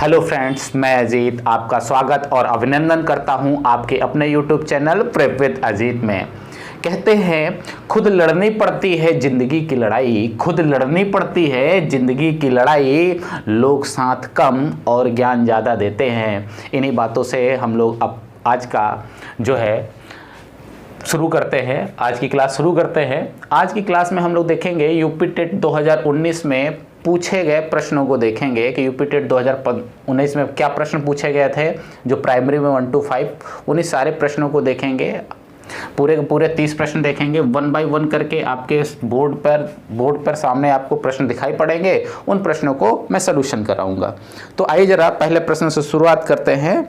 Hello friends, मैं अजीत आपका स्वागत और अभिनंदन करता हूं आपके अपने YouTube channel prep with Ajit में। कहते हैं खुद लड़नी पड़ती है ज़िंदगी की लड़ाई, खुद लड़नी पड़ती है ज़िंदगी की लड़ाई, लोग साथ कम और ज्ञान ज़्यादा देते हैं। इन्हीं बातों से हम लोग अब आज का जो है शुरू करते हैं, आज की क्लास शुरू करते हैं। आज की क्लास में हम लोग देखेंगे यूपी टेट 2019 में पूछे गए प्रश्नों को देखेंगे कि यूपी टेट 2019 में क्या प्रश्न पूछे गए थे, जो प्राइमरी में 1 to 5, उन्हीं सारे प्रश्नों को देखेंगे। पूरे के पूरे 30 प्रश्न देखेंगे, 1 by 1 करके आपके बोर्ड पर सामने आपको प्रश्न दिखाई पड़ेंगे। उन प्रश्नों को मैं सलूशन कराऊंगा। तो आइए जरा पहले प्रश्न से शुरुआत करते हैं।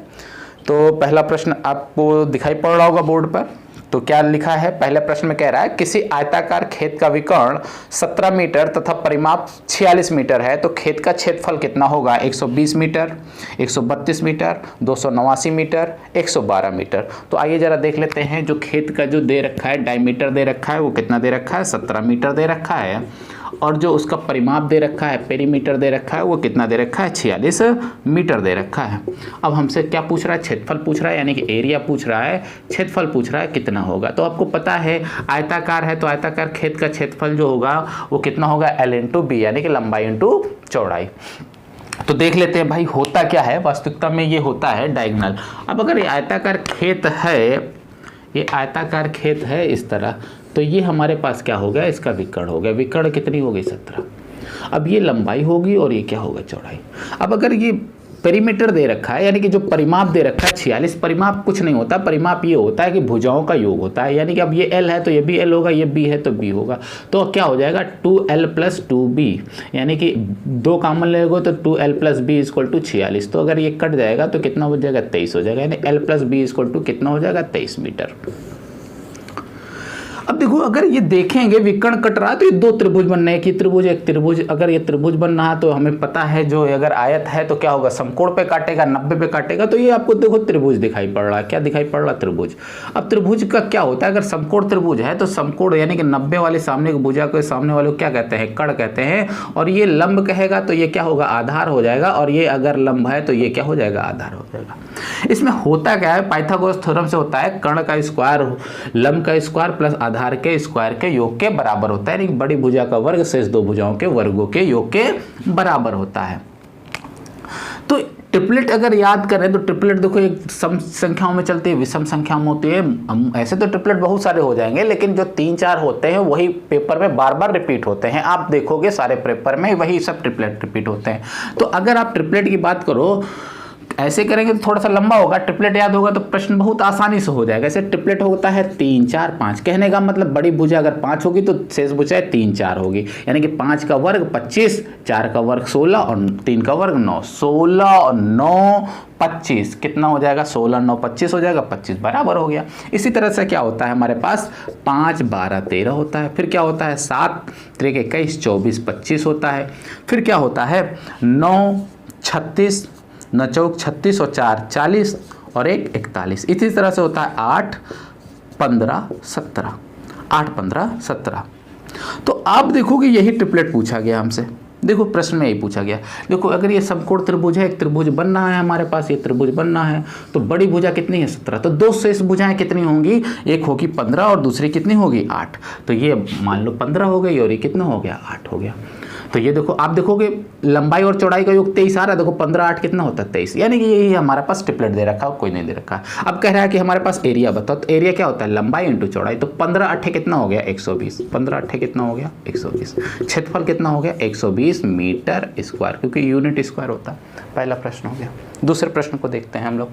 तो पहला प्रश्न आपको दिखाई पड़ रहा होगा बोर्ड पर। तो क्या लिखा है, पहले प्रश्न में कह रहा है किसी आयताकार खेत का विकर्ण 17 मीटर तथा परिमाप 46 मीटर है, तो खेत का क्षेत्रफल कितना होगा? 120 मीटर, 132 मीटर, 289 मीटर, 112 मीटर। तो आइए जरा देख लेते हैं। जो खेत का जो दे रखा है, डायमीटर दे रखा है, वो कितना दे रखा है? 17 मीटर दे रखा है। और जो उसका परिमाप दे रखा है, पेरीमीटर दे रखा है, वो कितना दे रखा है? 46 मीटर दे रखा है। अब हमसे क्या पूछ रहा है? क्षेत्रफल पूछ रहा है, यानी कि एरिया पूछ रहा है, क्षेत्रफल पूछ रहा है कितना होगा। तो आपको पता है आयताकार है, तो आयताकार खेत का क्षेत्रफल जो होगा वो कितना होगा? L इंटू बी, यानी कि लंबाई इंटू चौड़ाई। तो देख लेते हैं भाई होता क्या है। वास्तविकता में ये होता है डायगोनल। अब अगर ये आयताकार खेत है, ये आयताकार खेत है इस तरह, तो ये हमारे पास क्या हो गया? इसका विकर्ण हो गया। विकर्ण कितनी होगी? 17। अब ये लंबाई होगी और ये क्या होगा? चौड़ाई। अब अगर ये पेरीमीटर दे रखा है, यानी कि जो परिमाप दे रखा है 46, परिमाप कुछ नहीं होता। परिमाप ये होता है कि भुजाओं का योग होता है, यानी कि अब ये L है तो ये भी L होगा, ये B है तो B होगा। तो क्या हो जाएगा? 2L + 2B, यानी कि 2 कॉमन लेगो तो 2L + B = 46। तो अगर ये कट जाएगा तो कितना हो जाएगा? 23 हो जाएगा, यानी L + B = कितना हो जाएगा? 23 मीटर। अब देखो, अगर ये देखेंगे विकर्ण कट रहा है तो ये 2 त्रिभुज बनने हैं, कि त्रिभुज एक त्रिभुज। अगर ये त्रिभुज बन रहा है तो हमें पता है जो अगर आयत है तो क्या होगा? समकोण पे काटेगा, 90 पे काटेगा। तो ये आपको देखो त्रिभुज दिखाई पड़ रहा है। क्या दिखाई पड़ रहा है? त्रिभुज। अब त्रिभुज का क्या होता है? अगर समकोण त्रिभुज है तो समकोण यानी कि 90 वाले सामने की भुजा को सामने वाले को क्या कहते हैं? कर्ण कहते हैं। और ये लंब कहेगा तो ये क्या होगा? आधार हो जाएगा। और ये अगर लंब है तो ये क्या हो जाएगा? आधार हो जाएगा। इसमें होता क्या है? पाइथागोरस थ्योरम से होता है कर्ण का स्क्वायर लंब का स्क्वायर प्लस आधार के स्क्वायर के योग के बराबर होता है, यानी बड़ी भुजा का वर्ग शेष 2 भुजाओं के वर्गों के योग के बराबर होता है। तो ट्रिपलेट अगर याद करें तो ट्रिपलेट देखो, एक सम संख्याओं में चलती है, विषम संख्याओं में होती है। ऐसे तो ट्रिपलेट बहुत सारे हो जाएंगे, लेकिन जो 3-4 होते हैं वही पेपर में बार बार रिपीट होते हैं। आप देखोगे सारे पेपर में वही सब ट्रिपलेट रिपीट होते हैं। तो अगर आप ट्रिपलेट की बात करो, ऐसे करेंगे तो थोड़ा सा लंबा होगा। ट्रिपलेट याद होगा तो प्रश्न बहुत आसानी से हो जाएगा। ऐसे ट्रिपलेट होता है 3, 4, 5। कहने का मतलब बड़ी भुजा अगर 5 होगी तो शेष भुजा 3, 4 होगी, यानी कि 5 का वर्ग 25, 4 का वर्ग 16 और 3 का वर्ग 9। 16 और 9 25 कितना हो जाएगा? 16 9 25 हो जाएगा, 25 बराबर हो गया। इसी तरह से क्या होता है हमारे पास? 5 12 13 होता है। फिर क्या होता है? 7 3 21 24 25 होता है। फिर क्या होता है? 9 36 9 चौक 36 और 4 40 और 1 41। इसी तरह से होता है 8 15 17, 8 15 17। तो आप देखोगे यही ट्रिपलेट पूछा गया हमसे। देखो प्रश्न में यही पूछा गया। देखो अगर ये समकोण त्रिभुज है, एक त्रिभुज बनना है हमारे पास, ये त्रिभुज बनना है, तो बड़ी भुजा कितनी है? 17। तो 2 शेष भुजाएं कितनी होंगी? एक होगी 15 और दूसरी कितनी होगी? 8। तो ये मान लो 15 हो गई और ये कितना हो गया? 8 हो गया। तो ये देखो, आप देखोगे लंबाई और चौड़ाई का योग 23 आ रहा है। देखो 15 8 कितना होता है? 23, यानी कि यही हमारे पास ट्रिपलेट दे रखा है, कोई नहीं दे रखा है। अब कह रहा है कि हमारे पास एरिया बताओ। तो एरिया क्या होता है? लंबाई इंटू चौड़ाई। तो 15 8 कितना हो गया? 120। 15 8 कितना हो गया? 120। क्षेत्रफल कितना हो गया? 120 मीटर स्क्वायर, क्योंकि यूनिट स्क्वायर होता है। पहला प्रश्न हो गया। दूसरे प्रश्न को देखते हैं हम लोग।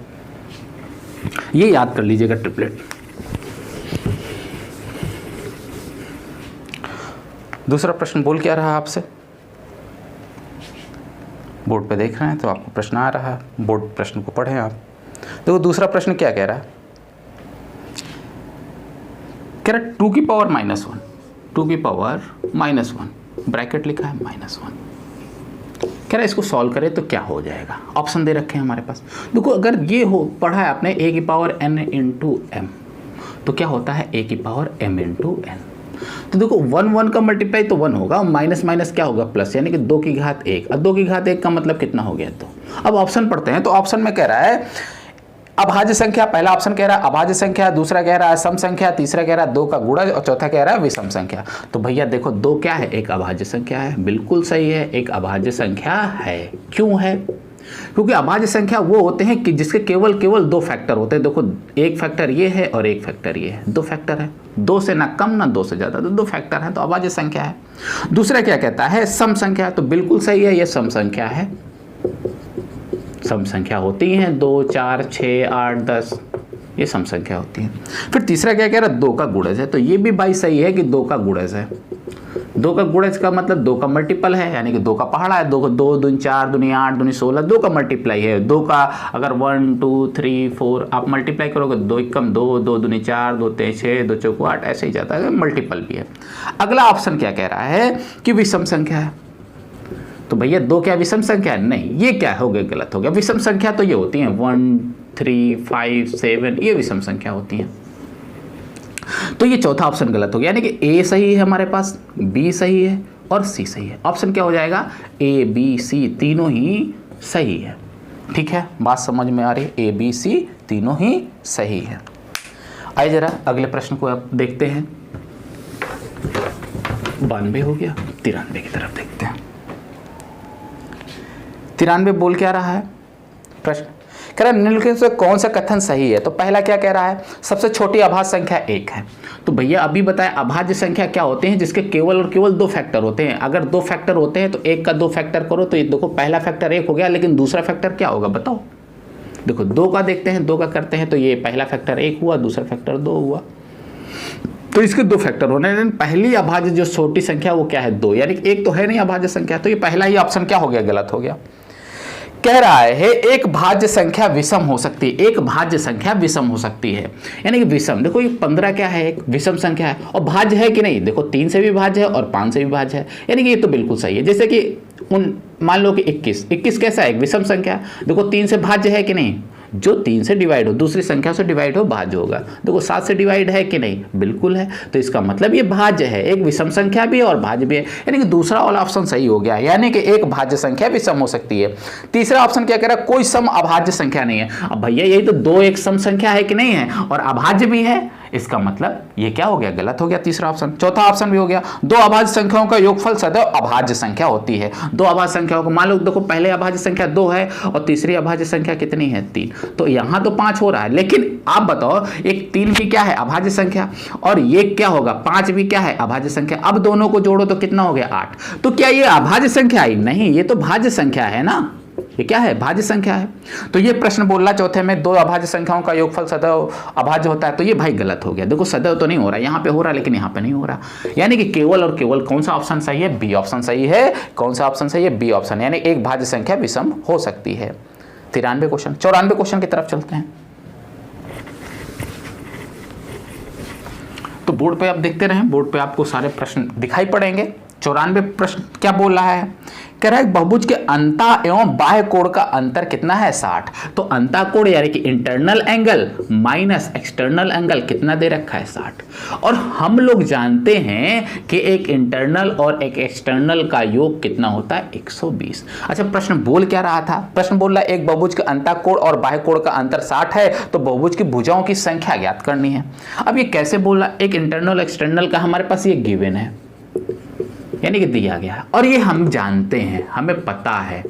ये याद कर लीजिएगा ट्रिपलेट। दूसरा प्रश्न बोल क्या रहा आपसे? बोर्ड पे देख रहे हैं तो आपको प्रश्न आ रहा है, बोर्ड प्रश्न को पढ़ें आप। देखो दूसरा प्रश्न क्या कह रहा है? कह रहा है 2 की पावर -1, 2 की पावर -1, ब्रैकेट लिखा है -1। कह रहा है इसको सॉल्व करें तो क्या हो जाएगा? ऑप्शन दे रखे हैं हमारे पास। देखो अगर ये हो पढ़ा है आपने a की पावर n × m, तो क्या होता है? a की पावर m × n। तो देखो 1 1 का मल्टीप्लाई तो 1 होगा, माइनस माइनस क्या होगा प्लस, यानी कि 2 की घात 1। अब 2 की घात 1 का मतलब कितना हो गया 2। अब ऑप्शन पढ़ते हैं, तो ऑप्शन में कह रहा है अभाज्य संख्या, पहला ऑप्शन कह रहा है अभाज्य संख्या, दूसरा कह रहा है सम संख्या, तीसरा कह रहा है 2 का गुणज और चौथा कह रहा है विषम संख्या। तो भैया देखो 2 क्या है, एक अभाज्य संख्या है, बिल्कुल सही है, एक अभाज्य संख्या है। क्यों है? क्योंकि अभाज्य संख्या वो होते हैं कि जिसके केवल 2 फैक्टर होते हैं। देखो एक फैक्टर ये है और एक फैक्टर ये है, 2 फैक्टर है, 2 से ना कम ना 2 से ज्यादा, तो 2 फैक्टर है, तो अभाज्य संख्या है। दूसरा क्या कहता है, सम संख्या, तो बिल्कुल सही है, ये सम संख्या है। सम संख्या होती हैं 2 4 6 8 10, ये सम संख्या होती है। फिर तीसरा क्या कह रहा है, 2 का गुणज है, तो ये भी भाई सही है कि 2 का गुणज है। 2 का गुणज का मतलब 2 का मल्टीपल है, यानी कि 2 का पहाड़ा है, 2 दूनी 4 दूनी 8 दूनी 16, 2 का मल्टीप्लाई है। 2 का अगर 1 2 3 4 आप मल्टीप्लाई करोगे, 2 एकम 2, 2 दूनी 4, 2 3 6, 2 चौको 8, ऐसे ही जाता है, मल्टीपल भी है। अगला ऑप्शन क्या कह रहा है कि विषम संख्या है। तो भैया 2 क्या विषम संख्या है? नहीं, ये क्या हो गया, गलत हो गया। विषम संख्या तो ये होती हैं 1 3 5 7, ये विषम संख्या होती हैं। तो ये चौथा ऑप्शन गलत हो गया, यानी कि ए सही है हमारे पास, बी सही है और सी सही है। ऑप्शन क्या हो जाएगा, ए बी सी तीनों ही सही है। ठीक है, बात समझ में आ रही है, ए बी सी तीनों ही सही है। आइए जरा अगले प्रश्न को आप देखते हैं। 92 हो गया, 93 की तरफ देखते हैं। 93 बोल क्या रहा है प्रश्न, कह रहा है निम्नलिखित से कौन सा कथन सही है। तो पहला क्या कह रहा है, सबसे छोटी अभाज्य संख्या 1 है। तो भैया अभी बताएं अभाज्य संख्या क्या होते हैं, जिसके केवल और केवल 2 फैक्टर होते हैं। अगर 2 फैक्टर होते हैं तो 1 का 2 फैक्टर करो, तो ये देखो पहला फैक्टर 1 हो गया, लेकिन दूसरा फैक्टर क्या होगा बताओ। देखो 2 का देखते हैं, 2 का करते हैं, तो ये पहला फैक्टर 1 हुआ, दूसरा फैक्टर 2 हुआ, तो इसके 2 फैक्टर होने, लेकिन पहली अभाज्य जो छोटी संख्या वो क्या है 2, यानी 1 तो है नहीं अभाज्य संख्या, तो ये पहला ही ऑप्शन क्या हो गया, गलत हो गया। कह रहा है एक भाज्य संख्या विषम हो सकती है, एक भाज्य संख्या विषम हो सकती है, यानी कि विषम। देखो ये 15 क्या है, एक विषम संख्या है, और भाज्य है कि नहीं, देखो 3 से भी भाज्य है और 5 से भी भाज्य है, यानी कि ये तो बिल्कुल सही है। जैसे कि मान लो कि 21 कैसा है, एक विषम संख्या, देखो 3 से भाज्य है कि नहीं, जो 3 से डिवाइड हो, दूसरी संख्या से डिवाइड हो, भाज्य होगा। देखो 7 से डिवाइड है कि नहीं, बिल्कुल है, तो इसका मतलब ये भाज्य है, एक विषम संख्या भी है और भाज्य भी है, यानी कि दूसरा वाला ऑप्शन सही हो गया, यानी कि एक भाज्य संख्या विषम हो सकती है। तीसरा ऑप्शन क्या कह रहा है, कोई सम अभाज्य संख्या नहीं है। अब भैया यही तो 2 एक सम संख्या है कि नहीं है, और अभाज्य भी है, इसका मतलब ये क्या हो गया, गलत हो गया तीसरा ऑप्शन। चौथा ऑप्शन भी हो गया, 2 अभाज्य संख्याओं का योगफल सदैव अभाज्य संख्या होती है। 2 अभाज्य संख्याओं को मान लो, देखो पहले अभाज्य संख्या 2 है और तीसरी अभाज्य संख्या कितनी है 3, तो यहां तो 5 हो रहा है, लेकिन आप बताओ एक 3 भी क्या है अभाज्य संख्या, और ये क्या होगा 5 भी क्या है अभाज्य संख्या। अब दोनों को जोड़ो तो कितना हो गया 8, तो क्या ये अभाज्य संख्या आई? नहीं, ये तो भाज्य संख्या है ना, ये क्या है, भाज्य संख्या है। तो ये प्रश्न बोल रहा चौथे में 2 अभाज्य संख्याओं का योगफल सदैव अभाज्य होता है, तो ये भाई गलत हो गया। देखो सदैव तो नहीं हो रहा, यहाँ पे हो रहा है लेकिन यहाँ पे नहीं हो रहा, यानी कि केवल और केवल कौन सा ऑप्शन सही है, बी ऑप्शन सही है। कौन सा ऑप्शन सही है, बी ऑप्शन, यानी एक भाज्य संख्या विषम हो सकती है। 93 क्वेश्चन, 94 क्वेश्चन की तरफ चलते हैं। तो बोर्ड पे आप देखते रहें, बोर्ड पे आपको सारे प्रश्न दिखाई पड़ेंगे। 94 प्रश्न क्या बोल रहा है, कह रहा है बहुभुज के अंता एवं बाह्य कोण का अंतर कितना है 60। तो अंता कोण यानी कि internal angle minus external angle कितना दे रखा है 60, और हम लोग जानते हैं कि एक इंटरनल और एक एक्सटर्नल का योग कितना होता है 120। अच्छा प्रश्न बोल क्या रहा था, प्रश्न बोल रहा है एक बहुभुज के अंता कोण और बाह्य कोण का अंतर 60 है, तो बहुभुज की भुजाओं की संख्या ज्ञात करनी है। अब ये कैसे बोल रहा है, एक इंटरनल एक्सटर्नल का हमारे पास ये गिवन है, यानी कि दिया गया है, और ये हम जानते हैं, हमें पता है।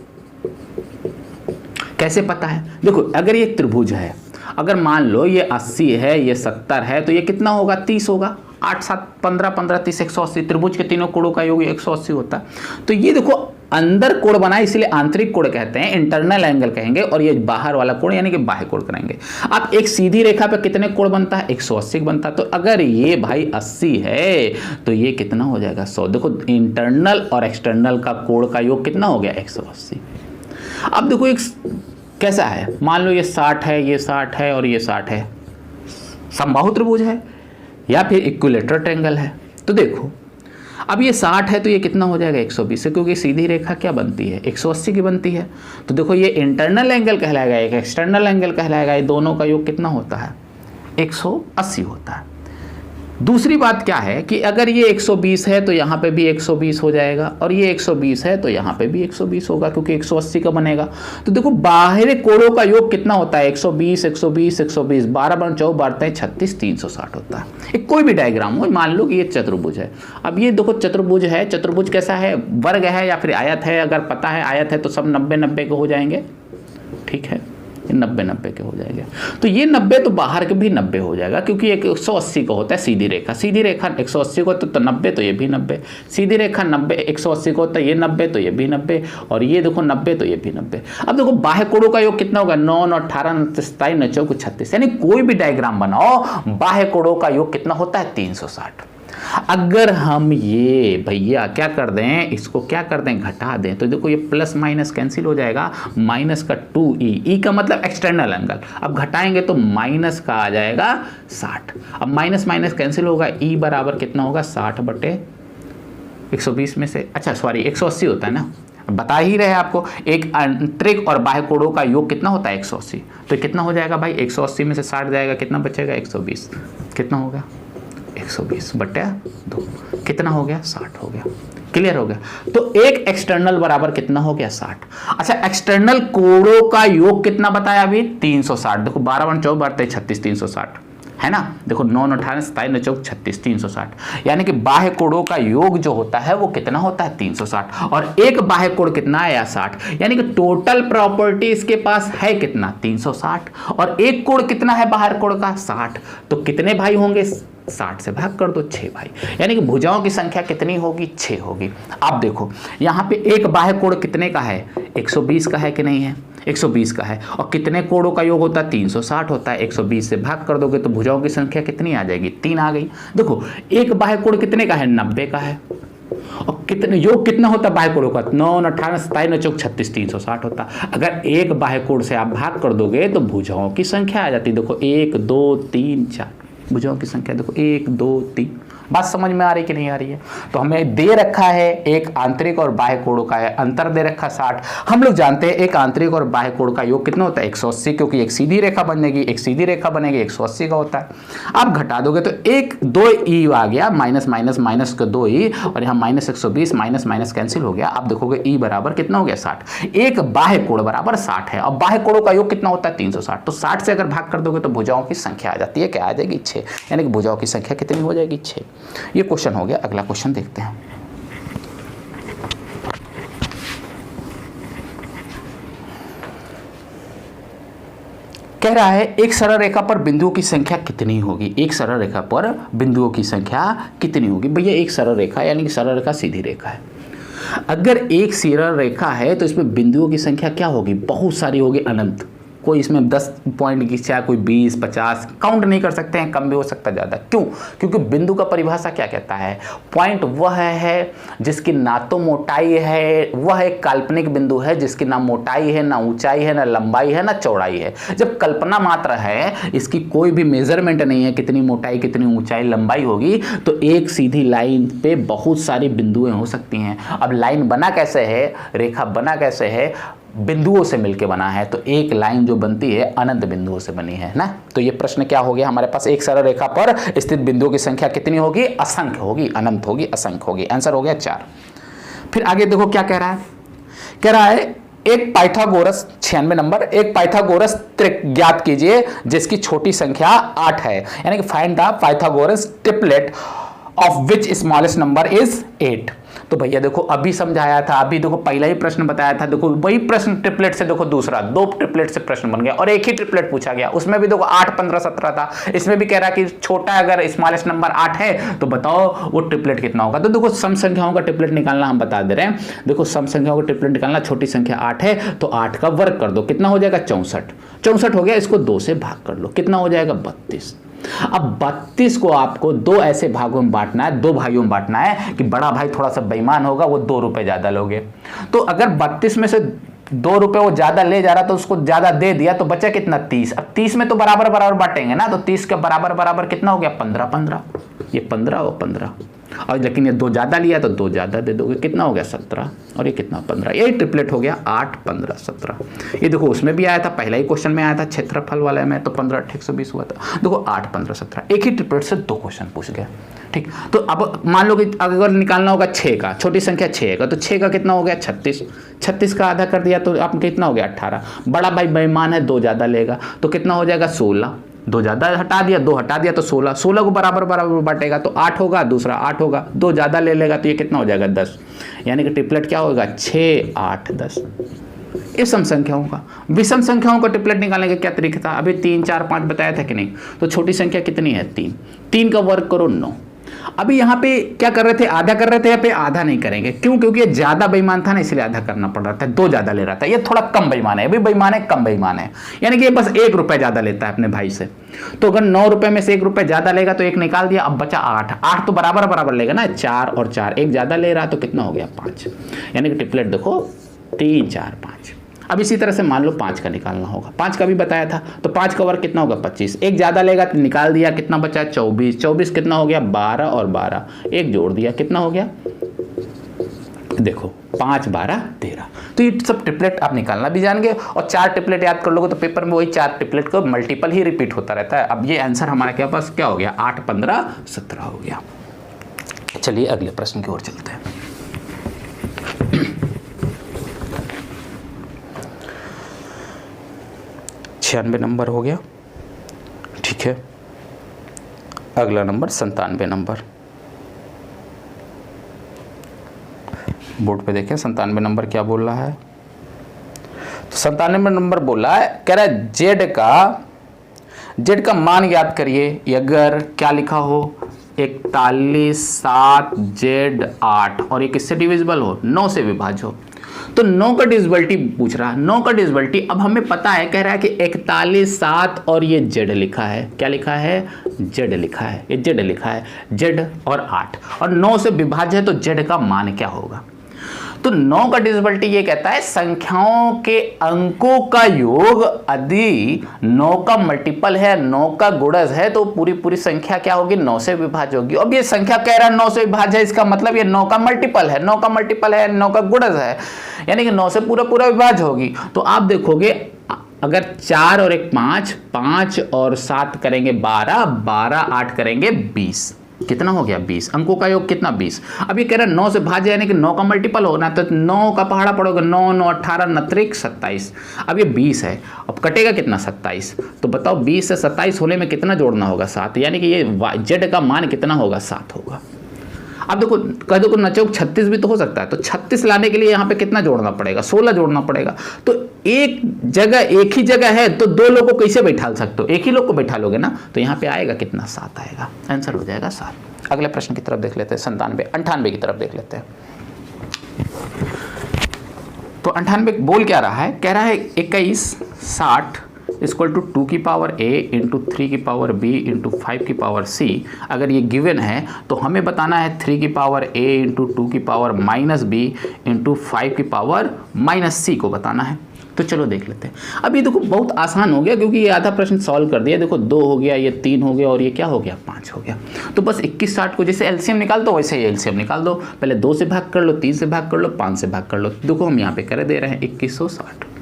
कैसे पता है, देखो अगर ये त्रिभुज है, अगर मान लो ये 80 है, ये 70 है, तो ये कितना होगा 30 होगा, 8 7 15 15 30 180, त्रिभुज के तीनों कोणों का योग 180 होता है। तो ये देखो अंदर कोण बना, इसलिए आंतरिक कोण कहते हैं, इंटरनल एंगल कहेंगे, और ये बाहर वाला कोण यानी कि बाह्य कोण करेंगे। अब एक सीधी रेखा पे कितने कोण बनता है 180 बनता है, तो अगर ये भाई 80 है तो ये कितना हो जाएगा 100। देखो इंटरनल और एक्सटर्नल का कोण का योग कितना हो गया 180। अब देखो एक कैसा है, मान लो ये 60 है, ये 60 है और ये 60 है, समबाहु त्रिभुज है या फिर इक्विलेटरल ट्रायंगल है। तो देखो अब ये 60 है तो ये कितना हो जाएगा 120 से, क्योंकि सीधी रेखा क्या बनती है 180 की बनती है। तो देखो ये इंटरनल एंगल कहलाएगा, एक एक्सटर्नल एंगल कहलाएगा, ये दोनों का योग कितना होता है 180 होता है। दूसरी बात क्या है कि अगर ये 120 है तो यहाँ पे भी 120 हो जाएगा, और ये 120 है तो यहाँ पे भी 120 होगा, क्योंकि 180 का बनेगा। तो देखो बाहरी कोणों का योग कितना होता है, 120 120 120, 12 बन 4 बढ़ते हैं 36, 360 होता है। एक कोई भी डायग्राम हो, मान लो कि ये चतुर्भुज है। अब ये देखो चतुर्भुज है, चतुर्भुज कैसा है, वर्ग है या फिर आयत है। अगर पता है आयत है तो सब 90-90 के हो जाएंगे, ठीक है, 90-90 के हो जाएंगे। तो ये 90 तो बाहर के भी 90 हो जाएगा, क्योंकि एक 180 का होता है सीधी रेखा, सीधी रेखा 180 को तो 90 तो ये भी 90, सीधी रेखा 90 180 को होता है, ये 90 तो ये भी 90, और ये देखो 90 तो ये भी 90। अब देखो बाह्य कोणों का योग कितना होगा, 9 9 18 9 27 9 4 36, यानी कोई भी डायग्राम बनाओ बाह्य कोणों का योग कितना होता है, 360। अगर हम ये भैया क्या कर दें, इसको क्या कर दें, घटा दें, तो देखो ये प्लस माइनस कैंसिल हो जाएगा, माइनस का 2e, ई का मतलब एक्सटर्नल एंगल। अब घटाएंगे तो माइनस का आ जाएगा 60। अब माइनस माइनस कैंसिल होगा, ई बराबर कितना होगा, 60/120 में से, अच्छा सॉरी 180 होता है ना, बता ही रहे आपको। एक आंतरिक और बाह्य कोणों का योग कितना होता है, 180। तो कितना हो जाएगा भाई, 180 में से 60 जाएगा, कितना बचेगा, 120। कितना होगा, 120/2, कितना हो गया, 60 हो गया। क्लियर हो गया। तो एक एक्सटर्नल बराबर कितना हो गया, 60। अच्छा एक्सटर्नल कोणों का योग कितना बताया अभी, 360। देखो 12 1 4 बढ़ते 36, 360 है ना। देखो 9 9 18 27 9 4 36, 360, यानी कि बाह्य कोणों का योग जो होता है वो कितना होता है, 360, और एक बाह्य कोण कितना आया, 60, यानी कि टोटल प्रॉपर्टी इसके पास है कितना, 360, और एक कोण कितना है बाहर कोण का, 60। तो कितने भाई होंगे, 60 से भाग कर दो, 6 भाई, यानी कि भुजाओं की संख्या कितनी होगी, 6 होगी। अब देखो यहाँ पे एक बाह्य कोण कितने का है, 120 का है कि नहीं है, 120 का है, और कितने कोणों का योग होता है, 360 होता है। 120 से भाग कर दोगे तो भुजाओं की संख्या कितनी आ जाएगी, 3 आ गई। देखो एक बाह्य कोण कितने का है, 90 का है, और कितने योग कितना होता है बाह्य कोणों का, 9 18 27 9 4 36, 360 होता। अगर एक बाह्य कोण से आप भाग कर दोगे तो भुजाओं की संख्या आ जाती है। देखो 1 2 3 4 भुजाओं की संख्या, देखो 1 2 3। बात समझ में आ रही कि नहीं आ रही है। तो हमें दे रखा है एक आंतरिक और बाह्य कोणों का है अंतर दे रखा 60। हम लोग जानते हैं एक आंतरिक और बाह्य कोण का योग कितना होता है, 180, क्योंकि एक सीधी रेखा बनेगी, एक सीधी रेखा बनेगी, 180 का होता है। आप घटा दोगे तो 1 2 ई आ गया, माइनस माइनस माइनस का 2 ई, और यहाँ माइनस 120, माइनस माइनस कैंसिल हो गया। आप देखोगे ई बराबर कितना हो गया, 60। एक बाह्य कोण बराबर 60 है, और बाह्य कोणों का योग कितना होता है, 360। तो 60 से अगर भाग कर दोगे तो भुजाओं की संख्या आ जाती है, क्या आ जाएगी, 6, यानी कि भुजाओं की संख्या कितनी हो जाएगी, 6। ये क्वेश्चन हो गया। अगला क्वेश्चन देखते हैं। कह रहा है एक सरल रेखा पर बिंदुओं की संख्या कितनी होगी, एक सरल रेखा पर बिंदुओं की संख्या कितनी होगी। भैया एक सरल रेखा यानी कि सरल रेखा सीधी रेखा है। अगर एक सरल रेखा है तो इसमें बिंदुओं की संख्या क्या होगी, बहुत सारी होगी, अनंत। कोई इसमें 10 पॉइंट की चाहे कोई 20 50 काउंट नहीं कर सकते हैं, कम भी हो सकता है ज़्यादा। क्यों, क्योंकि बिंदु का परिभाषा क्या कहता है, पॉइंट वह है जिसकी ना तो मोटाई है, वह एक काल्पनिक बिंदु है जिसकी ना मोटाई है, ना ऊंचाई है, ना लंबाई है, ना चौड़ाई है। जब कल्पना मात्र है, इसकी कोई भी मेजरमेंट नहीं है, कितनी मोटाई कितनी ऊंचाई लंबाई होगी, तो एक सीधी लाइन पे बहुत सारी बिंदुएं हो सकती हैं। अब लाइन बना कैसे है, रेखा बना कैसे है, बिंदुओं से मिलकर बना है। तो एक लाइन जो बनती है अनंत बिंदुओं से बनी है ना। तो ये प्रश्न क्या हो गया हमारे पास, एक सरल रेखा पर स्थित बिंदुओं की संख्या कितनी होगी, असंख्य होगी, अनंत होगी, असंख्य होगी। आंसर हो गया 4। फिर आगे देखो क्या कह रहा है, कह रहा है एक पाइथागोरस 96 नंबर, एक पाइथागोरस त्रिक ज्ञात कीजिए जिसकी छोटी संख्या 8 है, यानी कि find the Pythagoras triplet of which smallest number is 8। तो भैया देखो अभी समझाया था, अभी देखो पहला ही प्रश्न बताया था, देखो वही प्रश्न ट्रिपलेट से, देखो दूसरा 2 ट्रिपलेट से प्रश्न बन गया, और एक ही ट्रिपलेट पूछा गया, उसमें भी देखो 8 15 17 था। इसमें भी कह रहा कि छोटा अगर स्मॉलेस्ट नंबर 8 है तो बताओ वो ट्रिपलेट कितना होगा। तो देखो सम संख्याओं का ट्रिपलेट निकालना हम बता दे रहे हैं। देखो सम संख्याओं का ट्रिपलेट निकालना, छोटी संख्या 8 है तो 8 का वर्ग कर दो, कितना हो जाएगा, 64। 64 हो गया, इसको 2 से भाग कर लो, कितना हो जाएगा, 32। अब 32 को आपको 2 ऐसे भागों में बांटना है, 2 भाइयों में बांटना है कि बड़ा भाई थोड़ा सा बेईमान होगा, वो 2 रुपए ज्यादा लोगे। तो अगर 32 में से 2 रुपए वो ज्यादा ले जा रहा तो उसको ज्यादा दे दिया, तो बचा कितना, 30। अब 30 में तो बराबर बराबर बांटेंगे ना, तो 30 के बराबर बराबर कितना हो गया, 15 15, ये 15 और 15। और लेकिन ये 2 ज़्यादा लिया तो 2 ज़्यादा दे दोगे, कितना हो गया 17 और ये कितना 15, यही ट्रिपलेट हो गया 8, 15, 17। ये देखो उसमें भी आया था, पहला ही क्वेश्चन में आया था क्षेत्रफल वाले में, तो 15, 8, 120 हुआ था। देखो 8, 15, 17 एक ही ट्रिपलेट से 2 क्वेश्चन पूछ गया। ठीक, तो अब मान लो कि अगर निकालना होगा 6 का, छोटी संख्या 6 का, तो 6 का कितना हो गया 36, 36 का आधा कर दिया तो आप कितना हो गया 18। बड़ा भाई बेईमान है, 2 ज़्यादा लेगा तो कितना हो जाएगा 16, 2 ज़्यादा हटा दिया, 2 हटा दिया तो 16, 16 को बराबर बराबर बांटेगा तो 8 होगा, दूसरा 8 होगा, 2 ज़्यादा ले लेगा तो ये कितना हो जाएगा 10। यानी कि ट्रिपलेट क्या होगा 6, 8, 10। ये सम संख्याओं का। विषम संख्याओं का ट्रिपलेट निकालने का क्या तरीका था, अभी 3, 4, 5 बताया था कि नहीं। तो छोटी संख्या कितनी है 3, 3 का वर्ग करो 9। अभी यहाँ पे क्या कर रहे थे, आधा कर रहे थे, यहाँ पे आधा नहीं करेंगे, क्यों, क्योंकि ये ज्यादा बेईमान था ना, इसलिए आधा करना पड़ रहा था, 2 ज्यादा ले रहा था। ये थोड़ा कम बेईमान है, अभी बेईमान है, कम बेईमान है, यानी कि ये बस 1 रुपए ज्यादा लेता है अपने भाई से। तो अगर 9 रुपए में से 1 रुपए ज्यादा लेगा तो 1 निकाल दिया, अब बचा 8, 8 तो बराबर बराबर लेगा ना, 4 और 4, 1 ज्यादा ले रहा तो कितना हो गया 5। यानी कि ट्रिपलेट देखो 3, 4, 5। अब इसी तरह से मान लो 5 का निकालना होगा, 5 का भी बताया था, तो 5 का वर्ग कितना होगा 25, 1 ज़्यादा लेगा तो निकाल दिया, कितना बचा 24, 24 कितना हो गया 12 और 12, 1 जोड़ दिया कितना हो गया, देखो 5, 12, 13। तो ये सब ट्रिपलेट आप निकालना भी जान गए, और 4 ट्रिपलेट याद कर लोगे तो पेपर में वही 4 ट्रिपलेट को मल्टीपल ही रिपीट होता रहता है। अब ये आंसर हमारे के पास क्या हो गया 8, 15, 17 हो गया। चलिए अगले प्रश्न की ओर चलते हैं। 96 नंबर हो गया, ठीक है। अगला नंबर 97 नंबर, बोर्ड पे देखें 97 नंबर क्या बोल रहा है। तो 97 नंबर बोला है, कह रहा है जेड का मान याद करिए। अगर क्या लिखा हो 41, 7, जेड 8 और ये किससे डिविजिबल हो 9 से विभाज्य हो, तो 9 का डिविजिबिलिटी पूछ रहा है। 9 का डिविजिबिलिटी अब हमें पता है, कह रहा है कि 41, 7 और ये जेड लिखा है, क्या लिखा है जेड लिखा है, ये जेड लिखा है, जेड और 8 और 9 से विभाज्य है, तो जेड का मान क्या होगा। तो 9 का डिविजिबिलिटी ये कहता है संख्याओं के अंकों का योग यदि 9 का मल्टीपल है, 9 का गुणज है, तो पूरी संख्या क्या होगी 9 से विभाज्य होगी। अब ये संख्या कह रहा है 9 से विभाज्य है, इसका मतलब ये 9 का मल्टीपल है, 9 का मल्टीपल है, 9 का गुणज है, यानी कि 9 से पूरा विभाज्य होगी। तो आप देखोगे अगर 4 और 1 5, 5 और 7 करेंगे 12, 12 8 करेंगे 20, कितना हो गया 20, अंकों का योग कितना 20। अब ये कह रहा है 9 से भाज्य यानी कि 9 का मल्टीपल होना, तो 9 का पहाड़ा पड़ोगे 9, 9, 18, 9, 27। अब ये 20 है, अब कटेगा कितना 27, तो बताओ 20 से 27 होने में कितना जोड़ना होगा 7, यानी कि ये जेड का मान कितना होगा 7 होगा। अब देखो कह दो नचोक 36 भी तो हो सकता है, तो 36 लाने के लिए यहाँ पे कितना जोड़ना पड़ेगा 16 जोड़ना पड़ेगा। तो एक ही जगह है तो 2 लोग को कैसे बैठा सकते हो, एक ही लोग को बैठा लोगे ना, तो यहाँ पे आएगा कितना 7 आएगा, आंसर हो जाएगा 7। अगले प्रश्न की तरफ देख लेते हैं 98 की तरफ देख लेते हैं। तो 98 बोल क्या रहा है, कह रहा है 21, 60 इक्वल टू 2 की पावर a इंटू 3 की पावर b इंटू 5 की पावर c। अगर ये गिवन है तो हमें बताना है 3 की पावर a इंटू 2 की पावर माइनस b इंटू 5 की पावर माइनस c को बताना है। तो चलो देख लेते हैं। अब ये देखो बहुत आसान हो गया, क्योंकि ये आधा प्रश्न सॉल्व कर दिया। देखो 2 हो गया, ये 3 हो गया और ये क्या हो गया 5 हो गया। तो बस 21, 60 को जैसे एलसीएम निकाल दो वैसे ही एलसीएम निकाल दो। पहले 2 से भाग कर लो, 3 से भाग कर लो, 5 से भाग कर लो। देखो हम यहाँ पे कर दे रहे हैं 2160।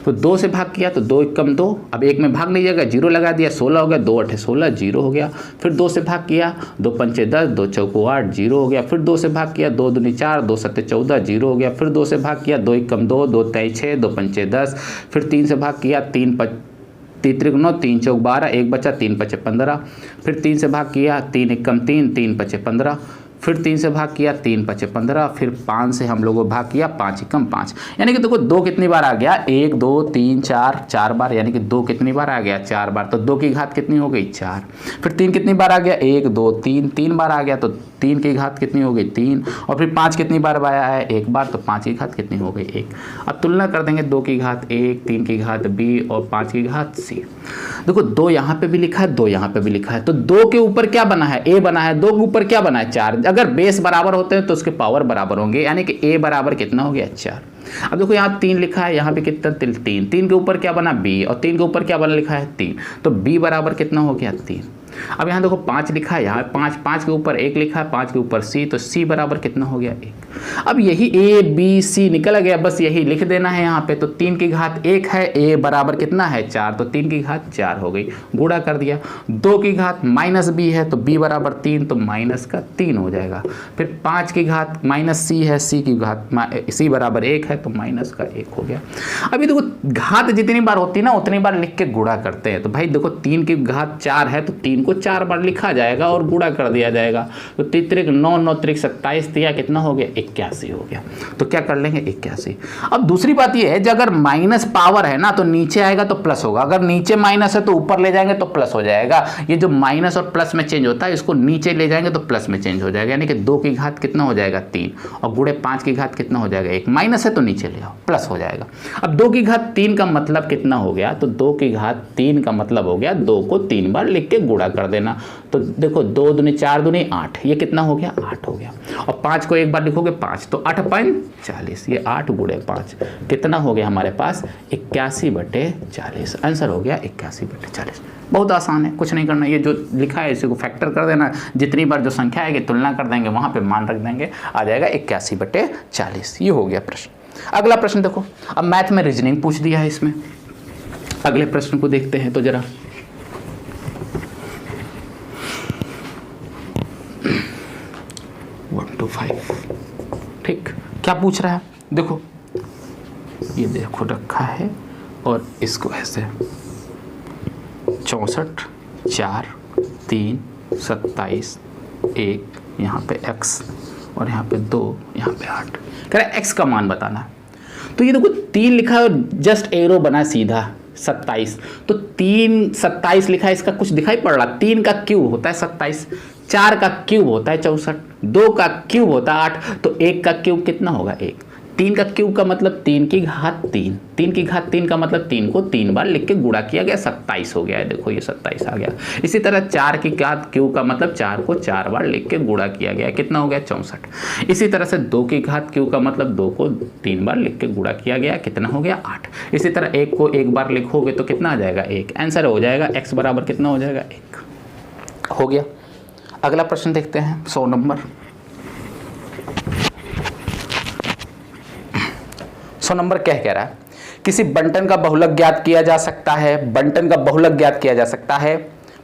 तो 2 से भाग किया तो 2 एकम 2, अब 1 में भाग नहीं जाएगा, 0 लगा दिया, 16 हो गया, 2 8 16 0 हो गया। फिर 2 से भाग किया, 2 पंचे 10, 2 चौको 8 0 हो गया। फिर 2 से भाग किया, 2 दूनी 4, 2 सत्ते 14 0 हो गया। फिर 2 से भाग किया, 2 एकम 2, 2 तेईस 6, 2 पंचे 10। फिर 3 से भाग किया, 3 3 9, 3 चौक 12, 1 बचा, 3 पचे 15। फिर 3 से भाग किया, 3 एकम 3, 3 पचे 15। फिर 3 से भाग किया, 3 पचे 15। फिर 5 से हम लोगों भाग किया, 5 एकम 5। यानी कि देखो 2 कितनी बार आ गया, 1 2 3 4 4 बार, यानी कि 2 कितनी बार आ गया 4 बार। तो 2 की घात कितनी हो गई 4। फिर 3 कितनी बार आ गया, 1 2 3 3 बार आ गया, तो 3 की घात कितनी हो गई 3। और फिर 5 कितनी बार आया है 1 बार, तो 5 की घात कितनी हो गई 1। अब तुलना कर देंगे, 2 की घात 1, 3 की घात b और 5 की घात c। देखो 2 यहाँ पे भी लिखा है, 2 यहाँ पे भी लिखा है, तो 2 के ऊपर क्या बना है a बना है, 2 के ऊपर क्या बना है 4। अगर बेस बराबर होते हैं तो उसके पावर बराबर होंगे, यानी कि a बराबर कितना हो गया 4। अब देखो यहाँ 3 लिखा है, यहाँ पे कितना 3, 3 के ऊपर क्या बना b और 3 के ऊपर क्या बना लिखा है 3, तो b बराबर कितना हो गया 3। अब यहाँ देखो 5 लिखा है, यहाँ 5 के ऊपर 1 लिखा है, 5 के ऊपर C, तो C बराबर कितना हो गया 1। अब यही A B C निकल गया, बस यही लिख देना है यहाँ पे। तो 3 की घात 1 है, A बराबर कितना है 4, तो 3 की घात 4 हो गई, गुणा कर दिया। 2 की घात माइनस B है, तो B बराबर 3, तो माइनस का 3 हो जाएगा। फिर 5 की घात माइनस C है, C की घात C बराबर 1 है, तो माइनस का 1 हो गया। अभी देखो घात जितनी बार होती है ना उतनी बार लिख के गुणा करते हैं। तो भाई देखो 3 की घात 4 है, तो 3 को 4 बार लिखा जाएगा और गुणा कर दिया जाएगा। तो 3 9 9 27 दिया, कितना हो गया 81 हो गया। तो क्या कर लेंगे 81। अब दूसरी बात ये है, जो अगर माइनस पावर है ना तो नीचे आएगा तो प्लस होगा, अगर नीचे माइनस है तो ऊपर ले जाएंगे तो प्लस हो जाएगा। ये जो माइनस और प्लस में चेंज होता है इसको नीचे ले जाएंगे तो प्लस में चेंज हो जाएगा, यानी कि 2 की घात कितना हो जाएगा 3 और गुणे 5 की घात कितना हो जाएगा 1। माइनस है तो नीचे ले आओ, प्लस हो जाएगा। अब 2 की घात 3 का मतलब कितना हो गया, तो 2 की घात 3 का मतलब हो गया 2 को 3 बार लिख के गुणा कर देना। तो देखो 2 दूनी 4 दूनी 8, ये कितना हो गया 8 हो गया। और 5 को एक बार लिखोगे 5, तो 8 5 40, ये 8 गुणे 5 कितना हो गया हमारे पास 81/40। आंसर हो गया 81/40। बहुत आसान है, कुछ नहीं करना, ये जो लिखा है इसी को फैक्टर कर देना, जितनी बार जो संख्या आएगी तुलना कर देंगे, वहाँ पे मान रख देंगे, आ जाएगा 81/40। ये हो गया प्रश्न। अगला प्रश्न देखो, अब मैथ में रीजनिंग पूछ दिया है इसमें। अगले प्रश्न को देखते हैं तो जरा, वन टू 5, ठीक, क्या पूछ रहा है देखो, ये देखो रखा है और इसको ऐसे 64 4 3 27 1, यहाँ पे x और यहाँ पे 2, यहाँ पे 8, कह रहा है x का मान बताना है। तो ये देखो 3 लिखा है और जस्ट एरो बना सीधा 27, तो 3 27 लिखा है, इसका कुछ दिखाई पड़ रहा। 3 का क्यूब होता है 27, 4 का क्यूब होता है 64, 2 का क्यूब होता है 8, तो 1 का क्यूब कितना होगा 1। 3 का क्यूब का मतलब 3 की घात 3, 3 की घात 3 का मतलब 3 को 3 बार लिख के गुणा किया गया, 27 हो गया है। देखो ये 27 आ गया। इसी तरह 4 की घात क्यूब का मतलब 4 को 4 बार लिख के गुणा किया गया, कितना हो गया 64। इसी तरह से 2 की घात क्यूब का मतलब 2 को 3 बार लिख के गुणा किया गया, कितना हो गया 8। इसी तरह 1 को 1 बार लिखोगे तो कितना आ जाएगा 1। आंसर हो जाएगा x बराबर कितना हो जाएगा 1 हो गया। अगला प्रश्न देखते हैं 100 नंबर। 100 नंबर क्या कह रहा है, किसी बंटन का बहुलक ज्ञात किया जा सकता है। बंटन का बहुलक ज्ञात किया जा सकता है।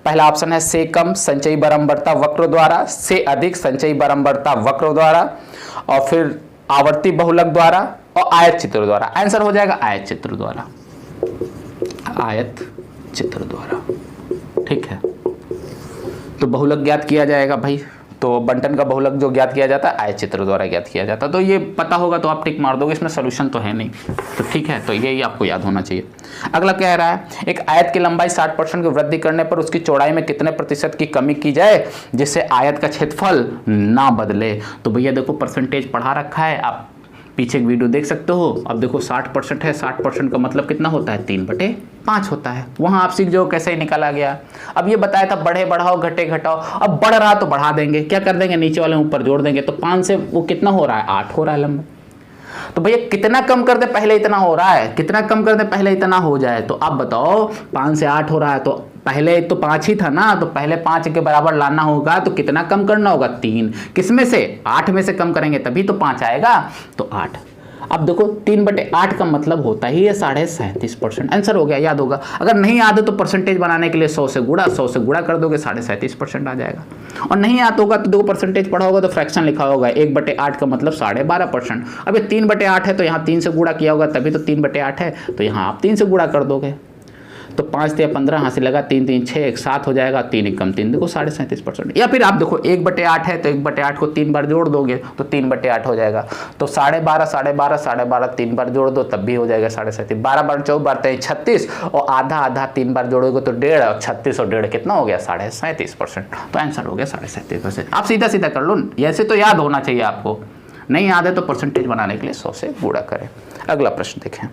पहला ऑप्शन है से कम संचयी बारंबारता वक्र द्वारा, से अधिक संचयी बारंबारता वक्र द्वारा, और फिर आवर्ती बहुलक द्वारा और आयत चित्र द्वारा। आंसर हो जाएगा आयत चित्र द्वारा, आयत चित्र द्वारा, ठीक है। तो बहुलक ज्ञात किया जाएगा भाई, तो बंटन का बहुलक जो ज्ञात किया जाता है आयत चित्र द्वारा ज्ञात किया जाता है। तो ये पता होगा तो आप टिक मार दोगे, इसमें सोल्यूशन तो है नहीं, तो ठीक है, तो यही आपको याद होना चाहिए। अगला कह रहा है, एक आयत की लंबाई 60% की वृद्धि करने पर उसकी चौड़ाई में कितने प्रतिशत की कमी की जाए जिससे आयत का क्षेत्रफल ना बदले। तो भैया देखो परसेंटेज पढ़ा रखा है, आप पीछे एक वीडियो देख सकते हो। अब देखो 60% है, 60% का मतलब कितना होता है 3/5 होता है। वहां आप सीख जाओ कैसे ही निकाला गया। अब ये बताया था बढ़े बढ़ाओ घटे घटाओ, अब बढ़ रहा तो बढ़ा देंगे, क्या कर देंगे नीचे वाले ऊपर जोड़ देंगे, तो 5 से वो कितना हो रहा है 8 हो रहा है लंबा। तो भैया कितना कम कर दे पहले इतना हो रहा है, कितना कम कर दे पहले इतना हो जाए। तो अब बताओ 5 से 8 हो रहा है, तो पहले तो 5 ही था ना, तो पहले 5 के बराबर लाना होगा, तो कितना कम करना होगा 3। किस में से 8 में से कम करेंगे तभी तो 5 आएगा, तो 8। अब देखो 3/8 का मतलब होता ही है 37.5%। आंसर हो गया, याद होगा। अगर नहीं याद है तो परसेंटेज बनाने के लिए 100 से गुणा कर दोगे, 37.5% आ जाएगा। और नहीं याद होगा तो देखो परसेंटेज पढ़ा होगा तो फ्रैक्शन लिखा होगा, 1/8 का मतलब 12.5%। अब ये 3/8 है तो यहाँ 3 से गुणा किया होगा तभी तो 3/8 है, तो यहाँ आप 3 से गुणा कर दोगे, तो 5 से 15 यहाँ से लगा, 3 3 6 7 हो जाएगा, 3 1 कम 3, देखो 37.5%। या फिर आप देखो 1/8 है तो 1/8 को 3 बार जोड़ दोगे तो 3/8 हो जाएगा, तो 12.5 3 बार जोड़ दो तब भी हो जाएगा 37.5। 12 बार 4 बार 36 और आधा 3 बार जोड़ोगे तो 1.5, और 36 और 1.5 कितना हो गया 37.5%। तो आंसर हो गया 37.5%। आप सीधा सीधा कर लो, ऐसे तो याद होना चाहिए आपको, नहीं याद है तो परसेंटेज बनाने के लिए 100 से गुणा करें। अगला प्रश्न देखें,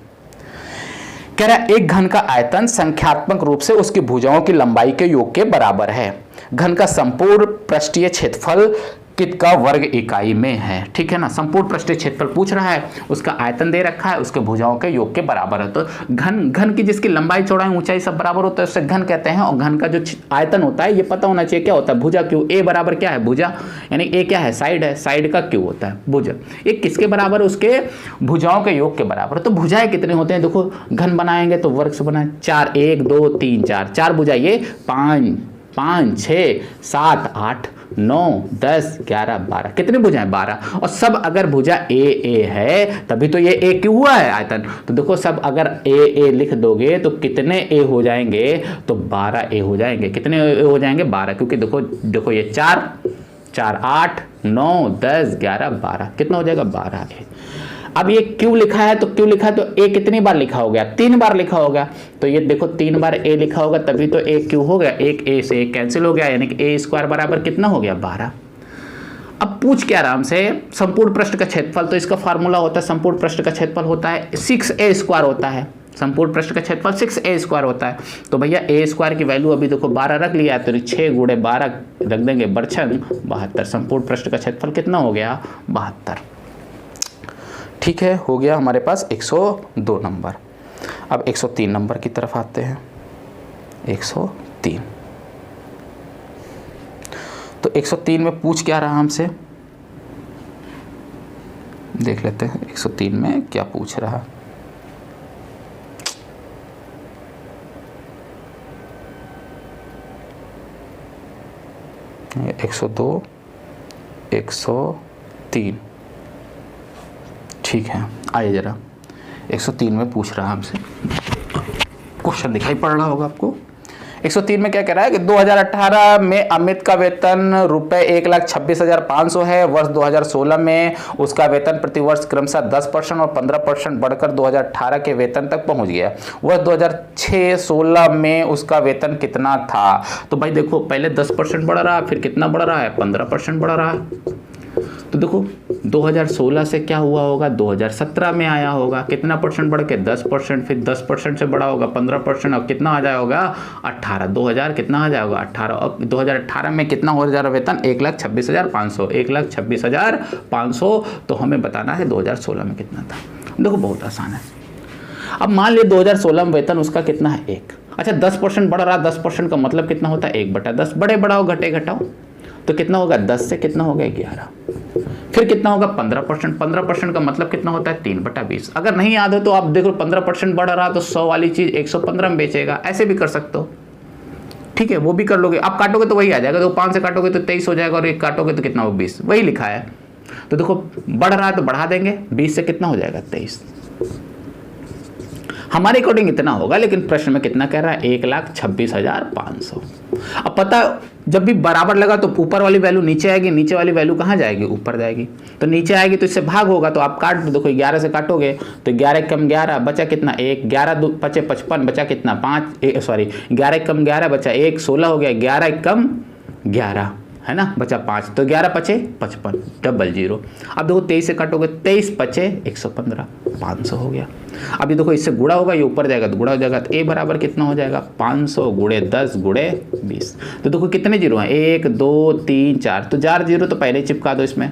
कह रहा है एक घन का आयतन संख्यात्मक रूप से उसकी भुजाओं की लंबाई के योग के बराबर है। घन का संपूर्ण पृष्ठीय क्षेत्रफल कितका वर्ग इकाई में है। ठीक है ना। संपूर्ण पृष्ठीय क्षेत्रफल पूछ रहा है, उसका आयतन दे रखा है, उसके भुजाओं के योग के बराबर है। तो घन की जिसकी लंबाई चौड़ाई ऊंचाई सब बराबर होता है उसे घन कहते हैं। और घन का जो आयतन होता है ये पता होना चाहिए क्या होता है, भुजा क्यू। ए बराबर क्या है, भुजा, यानी ए क्या है, साइड है, साइड का क्यू होता है भुजा। ये किसके बराबर, उसके भुजाओं के योग के बराबर। तो भुजाएं कितने होते हैं, देखो घन बनाएंगे तो वर्ग से बनाए 4, 1 2 3 4, 4 भुजाएं, ये 5 6 7 8 9 10 11 12, कितनी भुजाएं, 12। और सब अगर भुजा ए है तभी तो ये ए क्यों हुआ है आयतन। तो देखो सब अगर ए लिख दोगे तो कितने ए हो जाएंगे, तो 12 ए हो जाएंगे। कितने ए हो जाएंगे, 12, क्योंकि देखो ये 4 8 9 10 11 12, कितना हो जाएगा, 12 ए। अब ये क्यों लिखा है, तो क्यों लिखा है, तो ए कितनी बार लिखा हो गया, 3 बार लिखा होगा। तो ये देखो 3 बार ए लिखा होगा तभी तो ए क्यों हो गया, एक ए से एक कैंसिल हो गया, यानी कि ए स्क्वायर बराबर कितना हो गया, 12। अब पूछ क्या आराम से, संपूर्ण पृष्ठ का क्षेत्रफल। तो इसका फार्मूला होता है, संपूर्ण पृष्ठ का क्षेत्रफल होता है 6a स्क्वायर होता है। संपूर्ण पृष्ठ का क्षेत्रफल 6a स्क्वायर होता है। तो भैया a स्क्वायर की वैल्यू अभी देखो 12 रख लिया है, तो 6 गुणे 12 रख देंगे, बरछन 72। संपूर्ण पृष्ठ का क्षेत्रफल कितना हो गया, 72। ठीक है, हो गया हमारे पास 102 नंबर। अब 103 नंबर की तरफ आते हैं। 103, तो 103 में पूछ क्या रहा हमसे, देख लेते हैं 103 में क्या पूछ रहा। ये 102 103, ठीक है। आइए जरा 103 में पूछ रहा है हमसे, क्वेश्चन दिखाई पड़ रहा होगा आपको। 103 में क्या कह रहा है कि 2018 में अमित का वेतन रुपए 1,26,500 है। वर्ष 2016 में उसका वेतन प्रतिवर्ष क्रमशः 10% और 15% बढ़कर 2018 के वेतन तक पहुंच गया। वर्ष 2006-16 में उसका वेतन कितना था। तो भाई देखो पहले 10% बढ़ रहा है, फिर कितना बढ़ रहा है, 15% बढ़ रहा है। तो देखो 2016 से क्या हुआ होगा, 2017 में आया होगा, कितना परसेंट बढ़ के 10%, फिर 10% से बड़ा होगा 15%, और कितना आ जाएगा 18, 2000 कितना आ जाएगा 18। और 2018 में कितना हो जा रहा वेतन, 1,26,500, 1,26,500। तो हमें बताना है 2016 में कितना था। देखो बहुत आसान है। अब मान लिया 2016 में वेतन उसका कितना है, 1। अच्छा 10% बढ़ रहा, 10% का मतलब कितना होता है, 1/10। बड़े बढ़ाओ घटे घटाओ तो कितना होगा, 10 से कितना हो गया 11। फिर कितना होगा 15%, 15% का मतलब कितना होता है 3/20। अगर नहीं याद हो तो आप देखो 15% बढ़ रहा तो 100 वाली चीज 115 में बेचेगा, ऐसे भी कर सकते हो। ठीक है, वो भी कर लोगे। आप काटोगे तो वही आ जाएगा, तो 5 से काटोगे तो 23 हो जाएगा, और 1 काटोगे तो कितना हो 20, वही लिखा है। तो देखो बढ़ रहा है तो बढ़ा देंगे, 20 से कितना हो जाएगा 23। हमारे अकॉर्डिंग इतना होगा, लेकिन प्रश्न में कितना कह रहा है, 1,26,500। अब पता जब भी बराबर लगा तो ऊपर वाली वैल्यू नीचे आएगी, नीचे वाली वैल्यू कहाँ जाएगी, ऊपर जाएगी। तो नीचे आएगी तो इससे भाग होगा, तो आप काट दो। देखो 11 से काटोगे तो 11 कम 11 बचा कितना 1, 11 2 5 55 बचा कितना 5, सॉरी 11 कम 11 बचा 1, 16 हो गया, 11 कम 11 है ना, बचा 5, तो 11 पचे 55, 00। अब देखो 23 से काटोगे, 23 पचे 115, 500 हो गया। अब ये देखो इससे गुणा होगा, ये ऊपर जाएगा तो गुणा हो जाएगा, तो ए बराबर कितना हो जाएगा 500 गुणे 10 गुणे 20। तो देखो कितने जीरो हैं, 1 2 3 4, तो 4 जीरो तो पहले ही चिपका दो इसमें।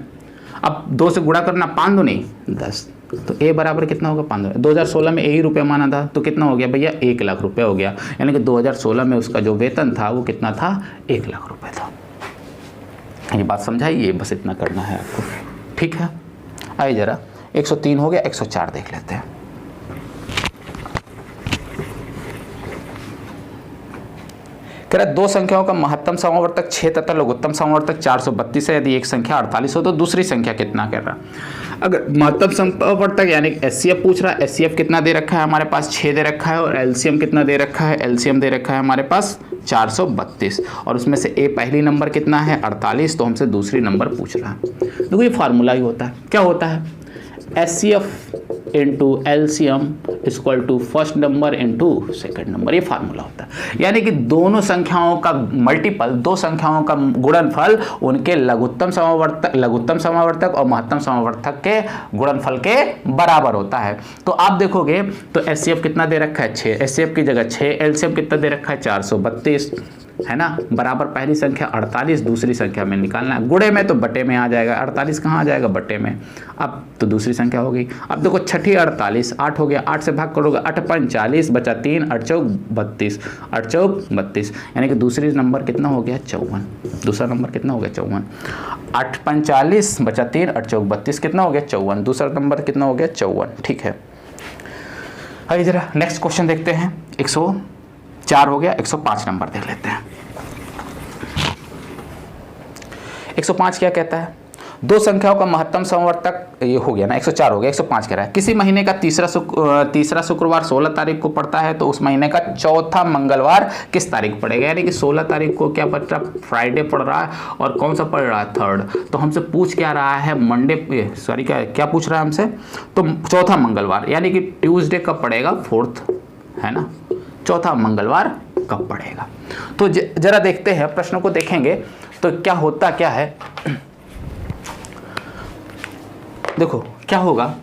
अब 2 से गुणा करना, 5 2 नहीं 10, तो ए बराबर कितना होगा 500। 2016 में यही रुपये माना था, तो कितना हो गया भैया 1 लाख रुपये हो गया। यानी कि 2016 में उसका जो वेतन था वो कितना था, 1 लाख रुपये था। ये बात समझाई, ये बस इतना करना है आपको। ठीक है, आइए जरा 103 हो गया, 104 देख लेते हैं। कह रहा दो संख्याओं का महत्तम समावर्तक 6 तथा लघुत्तम समावर्तक 432 है। यदि एक संख्या 48 हो तो दूसरी संख्या कितना, कह रहा। अगर महत्तम समावर्तक यानी एचसीएफ पूछ रहा है, एचसीएफ कितना दे रखा है हमारे पास 6 दे रखा है, और एलसीएम कितना दे रखा है, एलसीएम दे रखा है हमारे पास 432, और उसमें से ए पहली नंबर कितना है 48, तो हमसे दूसरी नंबर पूछ रहा है। देखो ये फार्मूला ही होता है, क्या होता है, HCF into LCM equal to first number into second number, ये फार्मूला होता है। यानी कि दोनों संख्याओं का मल्टीपल, दो संख्याओं का गुणनफल उनके लघुत्तम समावर्तक और महत्तम समावर्तक के गुणनफल के बराबर होता है। तो आप देखोगे तो एचसीएफ कितना दे रखा है 6, एचसीएफ की जगह 6, एलसीएम कितना दे रखा है 432, है ना, बराबर पहली संख्या 48 दूसरी संख्या में निकालना है। गुणे में तो बटे में आ जाएगा, 48 कहाँ आ जाएगा, बटे में। अब तो दूसरी संख्या हो गई। अब देखो छठी 48, 8 हो गया, 8 से भाग करोगे 8 5 40 बचा 3, 8 चौक 32, 8 चौक 32, यानी कि दूसरी नंबर कितना हो गया, 54। दूसरा नंबर कितना हो गया, 54। 8 5 40 बचा 3, 8 चौक 32, कितना हो गया, 54। दूसरा नंबर कितना हो गया, 54। ठीक है, आइए जरा नेक्स्ट क्वेश्चन देखते हैं। 104 हो गया, 105 नंबर देख लेते हैं। 105 क्या कहता है, दो संख्याओं का महत्तम समवर्तक, ये हो गया ना, 104 हो गया, 105 कह रहा है किसी महीने का तीसरा शुक्रवार 16 तारीख को पड़ता है तो उस महीने का चौथा मंगलवार किस तारीख पड़ेगा। यानी कि 16 तारीख को क्या पड़ रहा है, फ्राइडे पड़ रहा है, और कौन सा पड़ रहा है, थर्ड। तो हमसे पूछ क्या रहा है, मंडे, सॉरी क्या पूछ रहा है हमसे, तो चौथा मंगलवार, यानी कि ट्यूसडे कब पड़ेगा, 4th, है ना, चौथा मंगलवार कब पड़ेगा। तो जरा देखते हैं प्रश्नों को, देखेंगे तो क्या होता क्या है। देखो क्या होगा,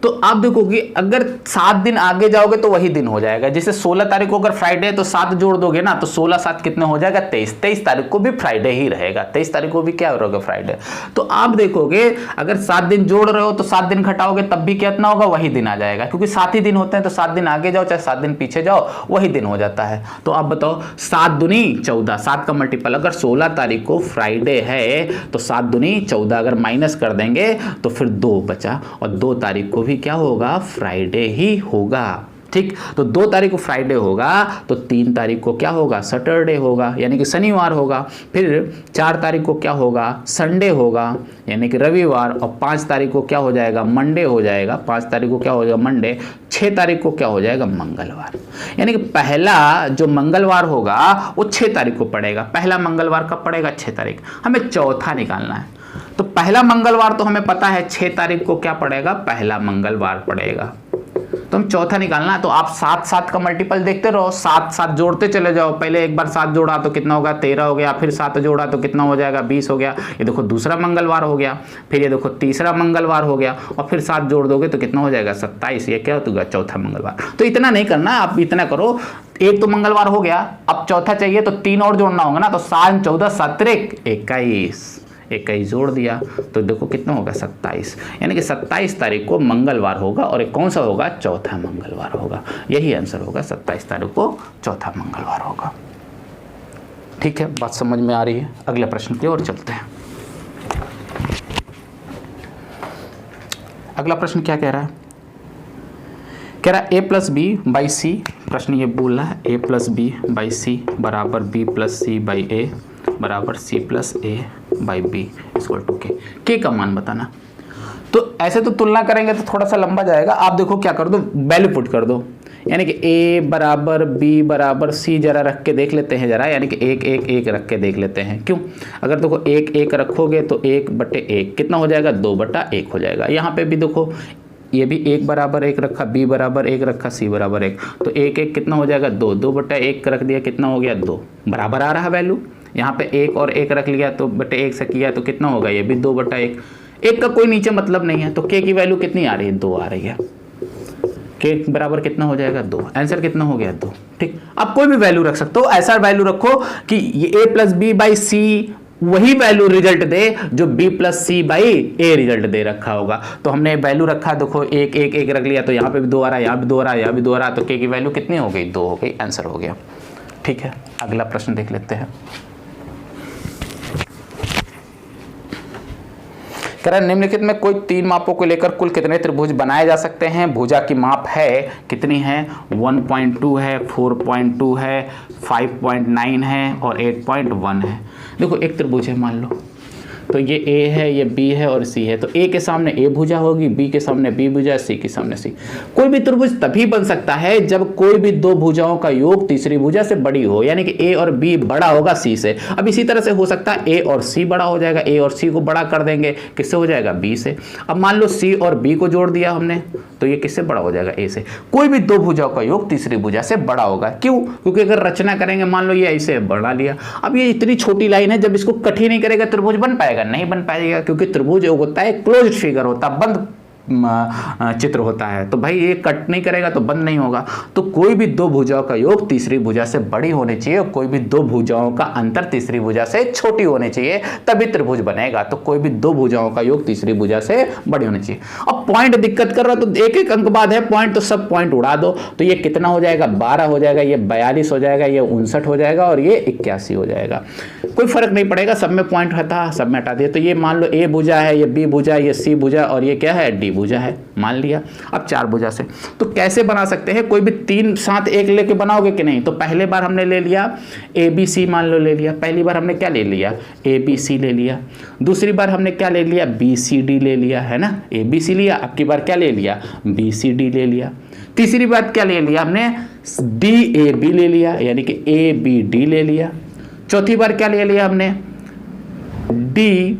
तो आप देखोगे अगर 7 दिन आगे जाओगे तो वही दिन हो जाएगा। जैसे 16 तारीख को अगर फ्राइडे है तो 7 जोड़ दोगे ना, तो 16 7 कितने हो जाएगा, 23। 23 तारीख को भी फ्राइडे ही रहेगा, 23 तारीख को भी क्या रहेगा, फ्राइडे। तो आप देखोगे अगर 7 दिन जोड़ रहे हो तो 7 दिन घटाओगे तब भी कितना होगा, वही दिन आ जाएगा, क्योंकि 7 ही दिन होते हैं। तो 7 दिन आगे जाओ चाहे 7 दिन पीछे जाओ वही दिन हो जाता है। तो आप बताओ, 7 दूनी 14, 7 का मल्टीपल, अगर 16 तारीख को फ्राइडे है तो 7 दूनी 14, अगर माइनस कर देंगे तो फिर 2 बचा, और 2 तारीख को भी क्या होगा, फ्राइडे ही होगा। ठीक, तो 2 तारीख को फ्राइडे होगा तो 3 तारीख को क्या होगा, सैटरडे होगा, यानी कि शनिवार होगा। फिर 4 तारीख को क्या होगा, संडे होगा, यानी कि रविवार। और 5 तारीख को क्या हो जाएगा, मंडे हो जाएगा। 5 तारीख को क्या हो जाएगा, मंडे। 6 तारीख को क्या हो जाएगा, मंगलवार। यानी कि पहला जो मंगलवार होगा वो 6 तारीख को पड़ेगा। पहला मंगलवार कब पड़ेगा, 6 तारीख। हमें चौथा निकालना है। तो पहला मंगलवार तो हमें पता है 6 तारीख को क्या पड़ेगा, पहला मंगलवार पड़ेगा। तो हम चौथा निकालना है। तो आप 7 7 का मल्टीपल देखते रहो, 7 7 जोड़ते चले जाओ। पहले एक बार 7 जोड़ा तो कितना होगा, 13 हो गया। फिर 7 जोड़ा तो कितना हो जाएगा, 20 हो गया। ये देखो दूसरा मंगलवार हो गया। फिर ये देखो तीसरा मंगलवार हो गया, और फिर 7 जोड़ दोगे तो कितना हो जाएगा, 27। ये क्या होगा, चौथा मंगलवार। तो इतना नहीं करना, आप इतना करो, एक तो मंगलवार हो गया, अब चौथा चाहिए तो 3 और जोड़ना होगा ना। तो 7 14 17 21 जोड़ दिया तो देखो कितना होगा, 27। यानी कि 27 तारीख को मंगलवार होगा, और एक कौन सा होगा, चौथा मंगलवार होगा। यही आंसर होगा, 27 तारीख को चौथा मंगलवार होगा। ठीक है, बात समझ में आ रही है। अगले प्रश्न की ओर चलते हैं। अगला प्रश्न क्या कह रहा है, कह रहा है a plus B by C. प्रश्न ये बोल रहा है a plus B by C बराबर b plus C by A बराबर c plus A by B equal to के का मान बताना। तो ऐसे तो तुलना करेंगे तो थोड़ा सा लंबा जाएगा। आप देखो क्या कर दो, वैल्यू पुट कर दो, यानी कि a बराबर b बराबर c जरा रख के देख लेते हैं जरा, यानी कि 1 1 1 रख के देख लेते हैं। क्यों, अगर देखो 1 1 रखोगे तो 1/1 कितना हो जाएगा, 2/1 हो जाएगा। यहाँ पे भी देखो ये भी 1 बराबर 1 रखा, b बराबर 1 रखा, c बराबर 1, तो 1 1 कितना हो जाएगा, 2 2/1 रख दिया, कितना हो गया, 2 बराबर आ रहा है वैल्यू। यहाँ पे 1 और 1 रख लिया तो बटे 1 से किया तो कितना होगा, ये भी 2/1। 1 का कोई नीचे मतलब नहीं है, तो k की वैल्यू कितनी आ रही है, 2 आ रही है। k बराबर कितना हो जाएगा, 2। आंसर कितना हो गया, 2। ठीक, आप कोई भी वैल्यू रख सकते हो। ऐसा वैल्यू रखो कि ये a plus B by C वही वैल्यू रिजल्ट दे जो b plus C by A result दे रखा होगा। तो हमने वैल्यू रखा, देखो 1 1 1 रख लिया, तो यहाँ पे भी 2 आ रहा है, यहाँ भी 2 आ रहा है, यहाँ भी 2 आ रहा है, तो k की वैल्यू कितनी हो गई, 2 हो गई। आंसर हो गया। ठीक है, अगला प्रश्न देख लेते हैं। कह रहा है निम्नलिखित में कोई 3 मापों को लेकर कुल कितने त्रिभुज बनाए जा सकते हैं। भुजा की माप है कितनी है, 1.2 है, 4.2 है, 5.9 है और 8.1 है। देखो एक त्रिभुज है मान लो, तो ये A है, ये B है और C है। तो A के सामने A भुजा होगी, B के सामने B भुजा, C के सामने C। कोई भी त्रिभुज तभी बन सकता है जब कोई भी दो भुजाओं का योग तीसरी भुजा से बड़ी हो, यानी कि A और B बड़ा होगा C से। अब इसी तरह से हो सकता है A और C बड़ा हो जाएगा, A और C को बड़ा कर देंगे, किससे हो जाएगा, B से। अब मान लो C और B को जोड़ दिया हमने, तो ये किससे बड़ा हो जाएगा, A से। कोई भी दो भुजाओं का योग तीसरी भुजा से बड़ा होगा। क्यों, क्योंकि अगर रचना करेंगे, मान लो ये ऐसे बना लिया, अब ये इतनी छोटी लाइन है, जब इसको कट ही नहीं करेगा त्रिभुज बन पाएगा, नहीं बन पाएगा, क्योंकि त्रिभुज योग होता है क्लोज्ड फिगर होता है, बंद चित्र होता है। तो भाई ये कट नहीं करेगा तो बंद नहीं होगा। तो कोई भी दो भुजाओं का योग तीसरी भुजा से बड़ी होनी चाहिए और कोई भी दो भुजाओं का अंतर तीसरी भुजा से छोटी होनी चाहिए, तभी त्रिभुज बनेगा। तो कोई भी दो भुजाओं का योग तीसरी भुजा से बड़ी होनी चाहिए। अब पॉइंट दिक्कत कर रहा तो एक एक अंक बाद है पॉइंट, तो सब पॉइंट उड़ा दो। तो ये कितना हो जाएगा, 12 हो जाएगा, ये 42 हो जाएगा, ये 59 हो जाएगा और ये 81 हो जाएगा। कोई फर्क नहीं पड़ेगा, सब में पॉइंट रहता, सब में हटा दिया। तो ये मान लो ए भुजा है, ये बी भुजा, ये सी भुजा और ये क्या है, डी भुजा है, मान लिया। अब चार भुजा से तो कैसे बना सकते हैं, कोई भी तीन साथ एक लेके बनाओगे कि नहीं। तो पहले बार हमने ले लिया ए बी सी, मान लो ले लिया, पहली बार हमने क्या ले लिया, ए बी सी ले लिया। दूसरी बार हमने क्या ले लिया, बी सी डी ले लिया, है ना, ए बी सी लिया। अब की बार क्या ले लिया, बी सी डी ले लिया। तीसरी बार क्या ले लिया हमने, डी ए बी ले लिया, यानी कि ए बी डी ले लिया। चौथी बार क्या ले लिया हमने, डी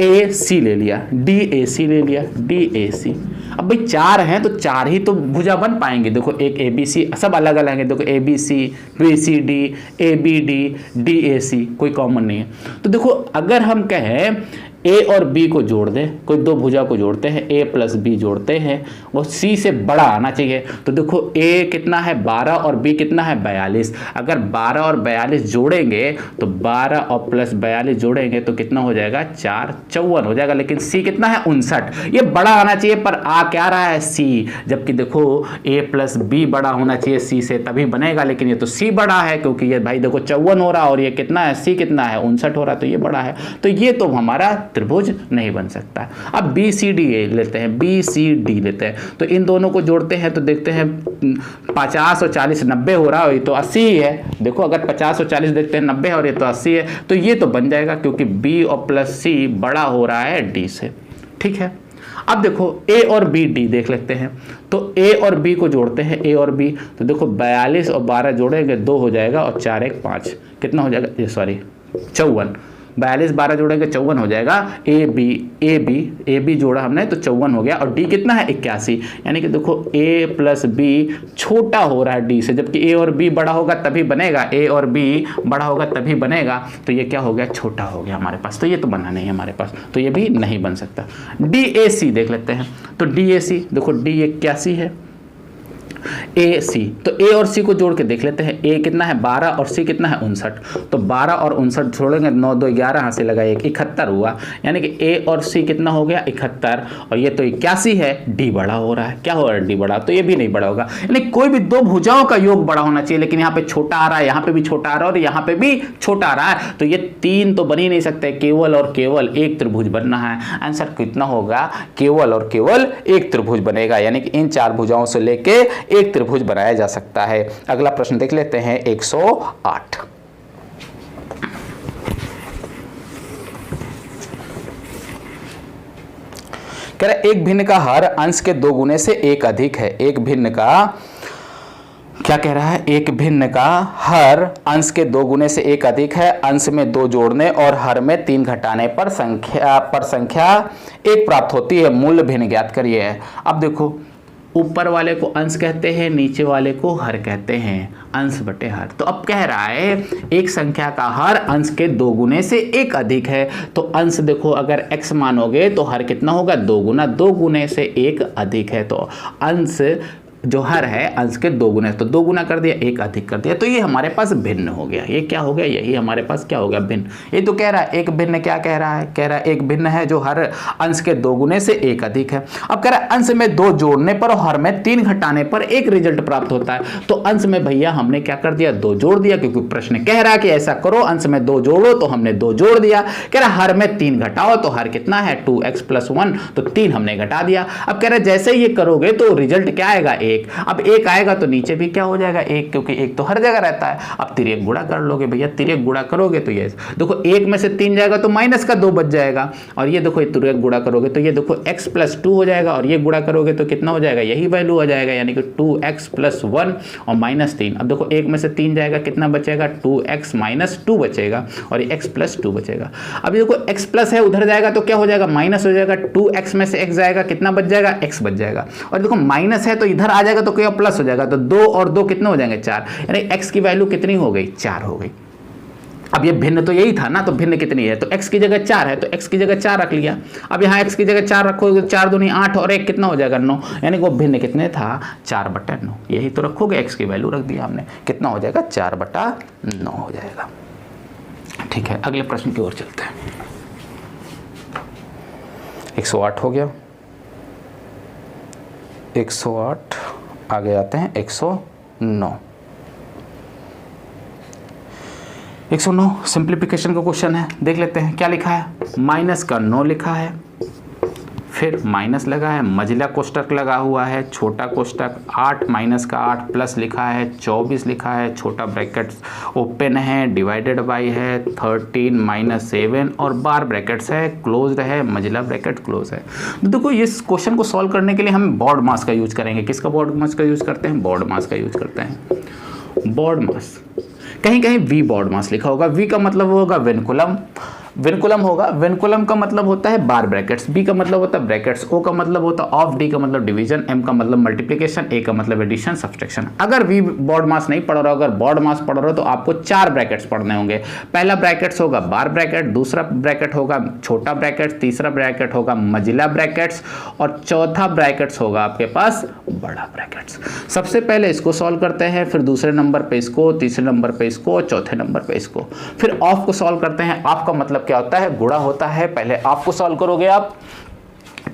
ए सी ले लिया, डी ए सी ले लिया, डी ए सी। अब भाई चार हैं तो चार ही तो भुजा बन पाएंगे। देखो एक ए बी सी, सब अलग अलग है। देखो A B C, B C D, A B D, D A C, कोई कॉमन नहीं है। तो देखो अगर हम कहें ए और बी को जोड़ दें, कोई दो भुजा को जोड़ते हैं, ए प्लस बी जोड़ते हैं और सी से बड़ा आना चाहिए। तो देखो ए कितना है 12 और बी कितना है 42। अगर 12 और 42 जोड़ेंगे तो 12 और प्लस 42 जोड़ेंगे तो कितना हो जाएगा, 4 54 हो जाएगा। लेकिन सी कितना है 59, ये बड़ा आना चाहिए पर आ क्या रहा है सी। जबकि देखो ए प्लस बी बड़ा होना चाहिए सी से, तभी बनेगा। लेकिन ये तो सी बड़ा है क्योंकि ये भाई देखो 54 हो रहा और ये कितना है, सी कितना है 59 हो रहा, तो ये बड़ा है। तो ये तो हमारा त्रिभुज नहीं बन सकता। अब बी सी डी लेते हैं, बी सी डी लेते हैं, तो इन दोनों को जोड़ते हैं तो देखते हैं 50 और 40 90 हो रहा है, ये तो 80 ही है। देखो अगर 50 और 40 देखते हैं 90 और ये तो 80 है, तो ये तो बन जाएगा क्योंकि बी और प्लस सी बड़ा हो रहा है डी से। ठीक है, अब देखो ए और बी डी देख लेते हैं। तो ए और बी को जोड़ते हैं, ए और बी, तो देखो 42 और 12 जोड़ेंगे 2 हो जाएगा और 4 1 5, कितना हो जाएगा, सॉरी 54। 42 12 जोड़ेंगे 54 हो जाएगा। ए बी जोड़ा हमने तो 54 हो गया और डी कितना है 81। यानी कि देखो ए प्लस बी छोटा हो रहा है डी से, जबकि ए और बी बड़ा होगा तभी बनेगा, ए और बी बड़ा होगा तभी बनेगा। तो ये क्या हो गया, छोटा हो गया हमारे पास, तो ये तो बना नहीं है हमारे पास, तो ये भी नहीं बन सकता। डी ए सी देख लेते हैं। तो डी ए सी देखो, डी 81 है, ए सी, तो ए और सी को जोड़ के देख लेते हैं। ए कितना है 12 और सी कितना है 59। तो 12 और 59 छोड़ेंगे, 9 2 11, हाथ से लगाए 71 हुआ। यानी कि ए और सी कितना हो गया 71 और ये तो 81 है, डी बड़ा हो रहा है। क्या हो रहा है, डी बड़ा, तो ये भी नहीं बड़ा होगा। यानी कोई भी दो भुजाओं का योग बड़ा होना चाहिए, लेकिन यहाँ पे छोटा आ रहा है, यहाँ पे भी छोटा आ रहा है और यहाँ पे भी छोटा आ रहा है। तो ये तीन तो बन ही नहीं सकते, केवल और केवल एक त्रिभुज बनना है। आंसर कितना होगा, केवल और केवल एक त्रिभुज बनेगा। यानी कि इन चार भुजाओं से लेके एक त्रिभुज बनाया जा सकता है। अगला प्रश्न देख लेते हैं 108। कह रहा एक भिन्न का हर अंश के 2 गुने से 1 अधिक है। एक भिन्न का क्या कह रहा है, एक भिन्न का हर अंश के 2 गुने से 1 अधिक है। अंश में 2 जोड़ने और हर में 3 घटाने पर संख्या 1 प्राप्त होती है। मूल्य भिन्न ज्ञात करिए। अब देखो ऊपर वाले को अंश कहते हैं, नीचे वाले को हर कहते हैं, अंश बटे हर। तो अब कह रहा है एक संख्या का हर अंश के 2 गुने से 1 अधिक है। तो अंश देखो अगर x मानोगे तो हर कितना होगा 2 गुना, 2 गुने से 1 अधिक है। तो अंश जो हर है अंश के 2 गुने, तो 2 गुना कर दिया 1 अधिक कर दिया, तो ये हमारे पास भिन्न हो गया। ये क्या हो गया, यही हमारे पास क्या हो गया, भिन्न। ये तो कह रहा है एक भिन्न, क्या कह रहा है, कह रहा है एक भिन्न है जो हर अंश के 2 गुने से 1 अधिक है। अब कह रहा है अंश में 2 जोड़ने पर और हर में 3 घटाने पर एक रिजल्ट प्राप्त होता है। तो अंश में भैया हमने क्या कर दिया, 2 जोड़ दिया, क्योंकि प्रश्न कह रहा है कि ऐसा करो, अंश में 2 जोड़ो, तो हमने 2 जोड़ दिया। कह रहा हर में 3 घटाओ, तो हर कितना है 2x + 1, तो 3 हमने घटा दिया। अब कह रहा है जैसे ये करोगे तो रिजल्ट क्या आएगा, 1। अब 1 आएगा तो नीचे भी क्या हो जाएगा 1, क्योंकि 1 तो हर जगह रहता है। अब तिर्यक गुणा कर लोगे भैया, तिर्यक गुणा करोगे तो ये देखो 1 में से 3 जाएगा तो माइनस का 2 बच जाएगा। और ये देखो तिर्यक गुणा करोगे तो ये देखो x + 2 हो जाएगा, और ये गुणा करोगे तो कितना हो जाएगा, यही वैल्यू हो जाएगा, यानी कि 2x + 1 और -3। अब देखो 1 में से 3 जाएगा, कितना बचेगा 2x - 2 बचेगा, और ये x + 2 बचेगा। अब देखो x प्लस है उधर जाएगा तो क्या हो जाएगा, माइनस हो जाएगा, 2x में से x जाएगा, कितना बच जाएगा, x बच जाएगा। और देखो माइनस है तो इधर आ जाएगा तो क्या प्लस हो जाएगा, तो 2 और 2 कितने हो जाएंगे 4, यानी x की वैल्यू कितनी हो गई, 4 हो गई। अब ये भिन्न तो यही था ना, तो भिन्न कितनी है, तो x की जगह 4 है तो x की जगह 4 रख लिया। अब यहाँ x की जगह 4 रखोगे, 4 दूनी 8 और 1 कितना हो जाएगा 9, यानी वो भिन्न कितने था 4/9, यही तो रखोगे, x की वैल्यू रख दिया हमने, कितना हो जाएगा 4/9 हो जाएगा। ठीक है, अगले प्रश्न की ओर चलते हैं। 108 हो गया, 108, आगे आते हैं 109। 109 सिंप्लीफिकेशन का क्वेश्चन है, देख लेते हैं क्या लिखा है। माइनस का 9 लिखा है, फिर माइनस लगा है, मझला कोष्टक लगा हुआ है, छोटा कोष्टक 8 माइनस का 8 प्लस लिखा है, 24 लिखा है, छोटा ब्रैकेट ओपन है, डिवाइडेड बाई है 13 माइनस 7 और बार ब्रैकेट्स है, क्लोज्ड है, मझला ब्रैकेट क्लोज है। तो देखो इस क्वेश्चन को सॉल्व करने के लिए हम बॉड मास का यूज करेंगे। किसका बॉड मास का यूज करते हैं, बॉड मास का यूज करते हैं। बॉड मास, कहीं कहीं वी बॉड मास लिखा होगा, वी का मतलब होगा विनकुलम, विनकुलम होगा, विनकुलम का मतलब होता है बार ब्रैकेट्स, बी का मतलब होता है ब्रैकेट्स, ओ का मतलब होता है ऑफ, डी का मतलब डिवीजन, एम का मतलब मल्टीप्लिकेशन, ए का मतलब एडिशन सब्सट्रैक्शन। अगर वी बॉड मास नहीं पढ़ रहा हो, अगर बॉड मास पढ़ रहा हो तो आपको 4 ब्रैकेट्स पढ़ने होंगे। पहला ब्रैकेट्स होगा बार ब्रैकेट, दूसरा ब्रैकेट होगा छोटा ब्रैकेट, तीसरा ब्रैकेट होगा मझिला ब्रैकेट्स और चौथा ब्रैकेट्स होगा आपके पास बड़ा ब्रैकेट्स। सबसे पहले इसको सॉल्व करते हैं, फिर दूसरे नंबर पे इसको, तीसरे नंबर पे इसको, चौथे नंबर पे इसको, फिर ऑफ को सॉल्व करते हैं। ऑफ का मतलब क्या होता है, गुणा होता है। पहले ऑफ को सॉल्व करोगे आप,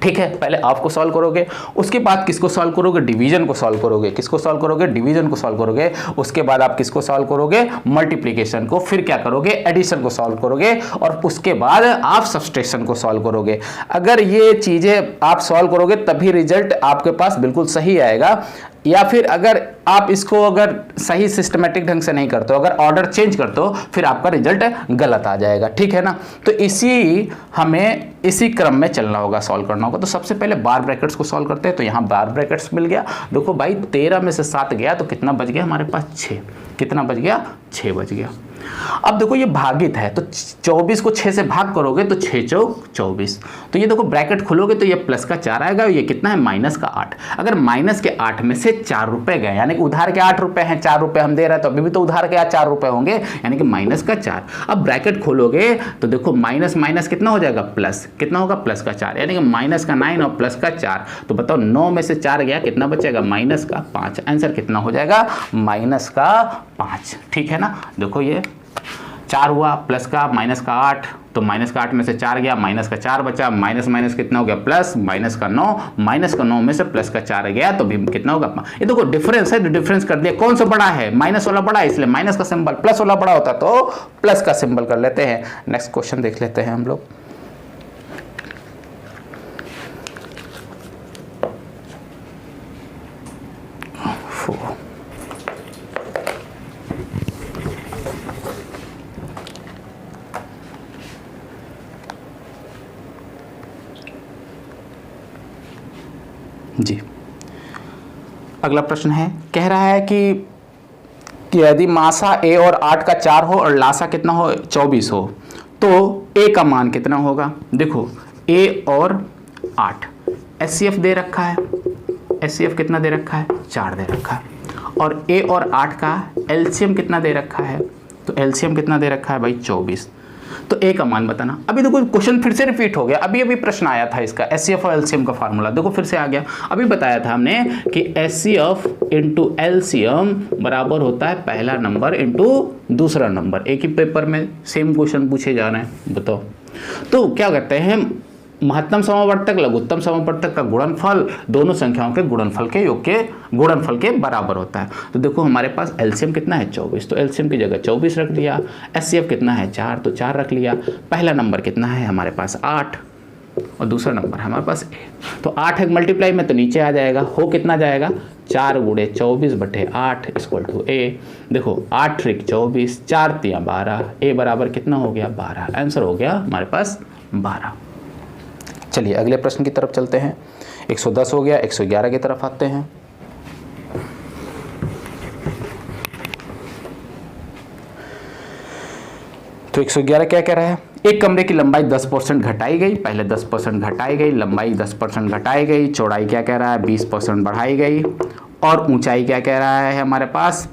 ठीक है, पहले ऑफ को सॉल्व करोगे, उसके बाद किसको सॉल्व करोगे, डिवीजन को सॉल्व करोगे। किसको सॉल्व करोगे, डिवीजन को सॉल्व करोगे। उसके बाद आप किसको सॉल्व करोगे, मल्टीप्लिकेशन को, फिर क्या करोगे, एडिशन को सॉल्व करोगे और उसके बाद आप सब्सट्रैक्शन को सॉल्व करोगे। अगर ये चीजें आप सॉल्व करोगे तभी रिजल्ट आपके पास बिल्कुल सही आएगा, या फिर अगर आप इसको अगर सही सिस्टमेटिक ढंग से नहीं करते हो, अगर ऑर्डर चेंज करते हो, फिर आपका रिजल्ट गलत आ जाएगा। ठीक है ना, तो हमें इसी क्रम में चलना होगा, सॉल्व करना होगा। तो सबसे पहले बार ब्रैकेट्स को सॉल्व करते हैं, तो यहाँ बार ब्रैकेट्स मिल गया। देखो भाई 13 में से 7 गया तो कितना बच गया हमारे पास 6, कितना बच गया 6 बच गया। अब देखो ये भागित है तो 24 को 6 से भाग करोगे तो 6 चौक 24, तो ये देखो ब्रैकेट खोलोगे तो ये प्लस का 4 आएगा, ये कितना है माइनस का 8। अगर माइनस के 8 में से 4 रुपए गए, यानी कि उधार के 8 रुपए हैं, 4 रुपए हम दे रहे हैं, तो अभी भी तो उधार के 4 रुपए होंगे, यानी कि माइनस का 4। अब ब्रैकेट खोलोगे तो देखो माइनस माइनस कितना हो जाएगा, प्लस, कितना होगा प्लस का 4, यानी कि माइनस का 9 और प्लस का 4। तो बताओ 9 में से 4 गया, कितना बचेगा माइनस का 5। आंसर कितना हो जाएगा, माइनस का 5। ठीक है ना, देखो ये 4 हुआ, प्लस का माइनस का 8, तो माइनस का 8 में से 4 गया, माइनस का 4 बचा, माइनस माइनस कितना हो गया प्लस, माइनस का 9, माइनस का 9 में से प्लस का 4 गया तो भी कितना होगा। ये देखो डिफरेंस है, डिफरेंस कर दिया। कौन सा बड़ा है, माइनस वाला बड़ा है, इसलिए माइनस का सिंबल, प्लस वाला बड़ा होता तो प्लस का सिंबल कर लेते हैं। नेक्स्ट क्वेश्चन देख लेते हैं हम लोग। जी, अगला प्रश्न है, कह रहा है कि यदि मासा a और 8 का 4 हो और लासा कितना हो 24 हो तो a का मान कितना होगा। देखो a और 8 HCF दे रखा है, HCF कितना दे रखा है 4 दे रखा है, और a और 8 का LCM कितना दे रखा है, तो LCM कितना दे रखा है भाई 24। तो ए का मान बताना। अभी देखो क्वेश्चन फिर से रिपीट हो गया, अभी प्रश्न आया था इसका, HCF और एलसीएम का फार्मूला देखो फिर से आ गया। अभी बताया था हमने कि HCF इंटू एलसीएम बराबर होता है पहला नंबर इंटू दूसरा नंबर। एक ही पेपर में सेम क्वेश्चन पूछे जा रहे हैं, बताओ। तो क्या कहते हैं, महत्तम समावर्तक लघुत्तम समावर्तक का गुणनफल दोनों संख्याओं के गुणनफल के योग के गुणनफल के बराबर होता है। तो देखो हमारे पास एलसीएम कितना है 24, तो एलसीएम की जगह 24 रख लिया। एचसीएफ कितना है 4, तो 4 रख लिया। पहला नंबर कितना है हमारे पास 8 और दूसरा नंबर है हमारे पास ए। तो 8 है मल्टीप्लाई में तो नीचे आ जाएगा, हो कितना जाएगा 4 गुणे 24/8 इक्वल टू ए। देखो 8 त्रिक 24, 4 तिया 12, ए बराबर कितना हो गया 12। आंसर हो गया हमारे पास 12। चलिए अगले प्रश्न की तरफ चलते हैं। 110 हो गया, 111 की तरफ आते हैं। तो 111 क्या कह रहा है, एक कमरे की लंबाई 10% घटाई गई, पहले 10% घटाई गई, लंबाई 10% घटाई गई, चौड़ाई क्या कह रहा है 20% बढ़ाई गई, और ऊंचाई क्या कह रहा है हमारे पास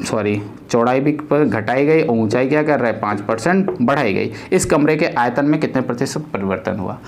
सॉरी चौड़ाई भी घटाई गई और ऊंचाई क्या कर रहा है 5% बढ़ाई गई। इस कमरे के आयतन में कितने प्रतिशत परिवर्तन हुआ।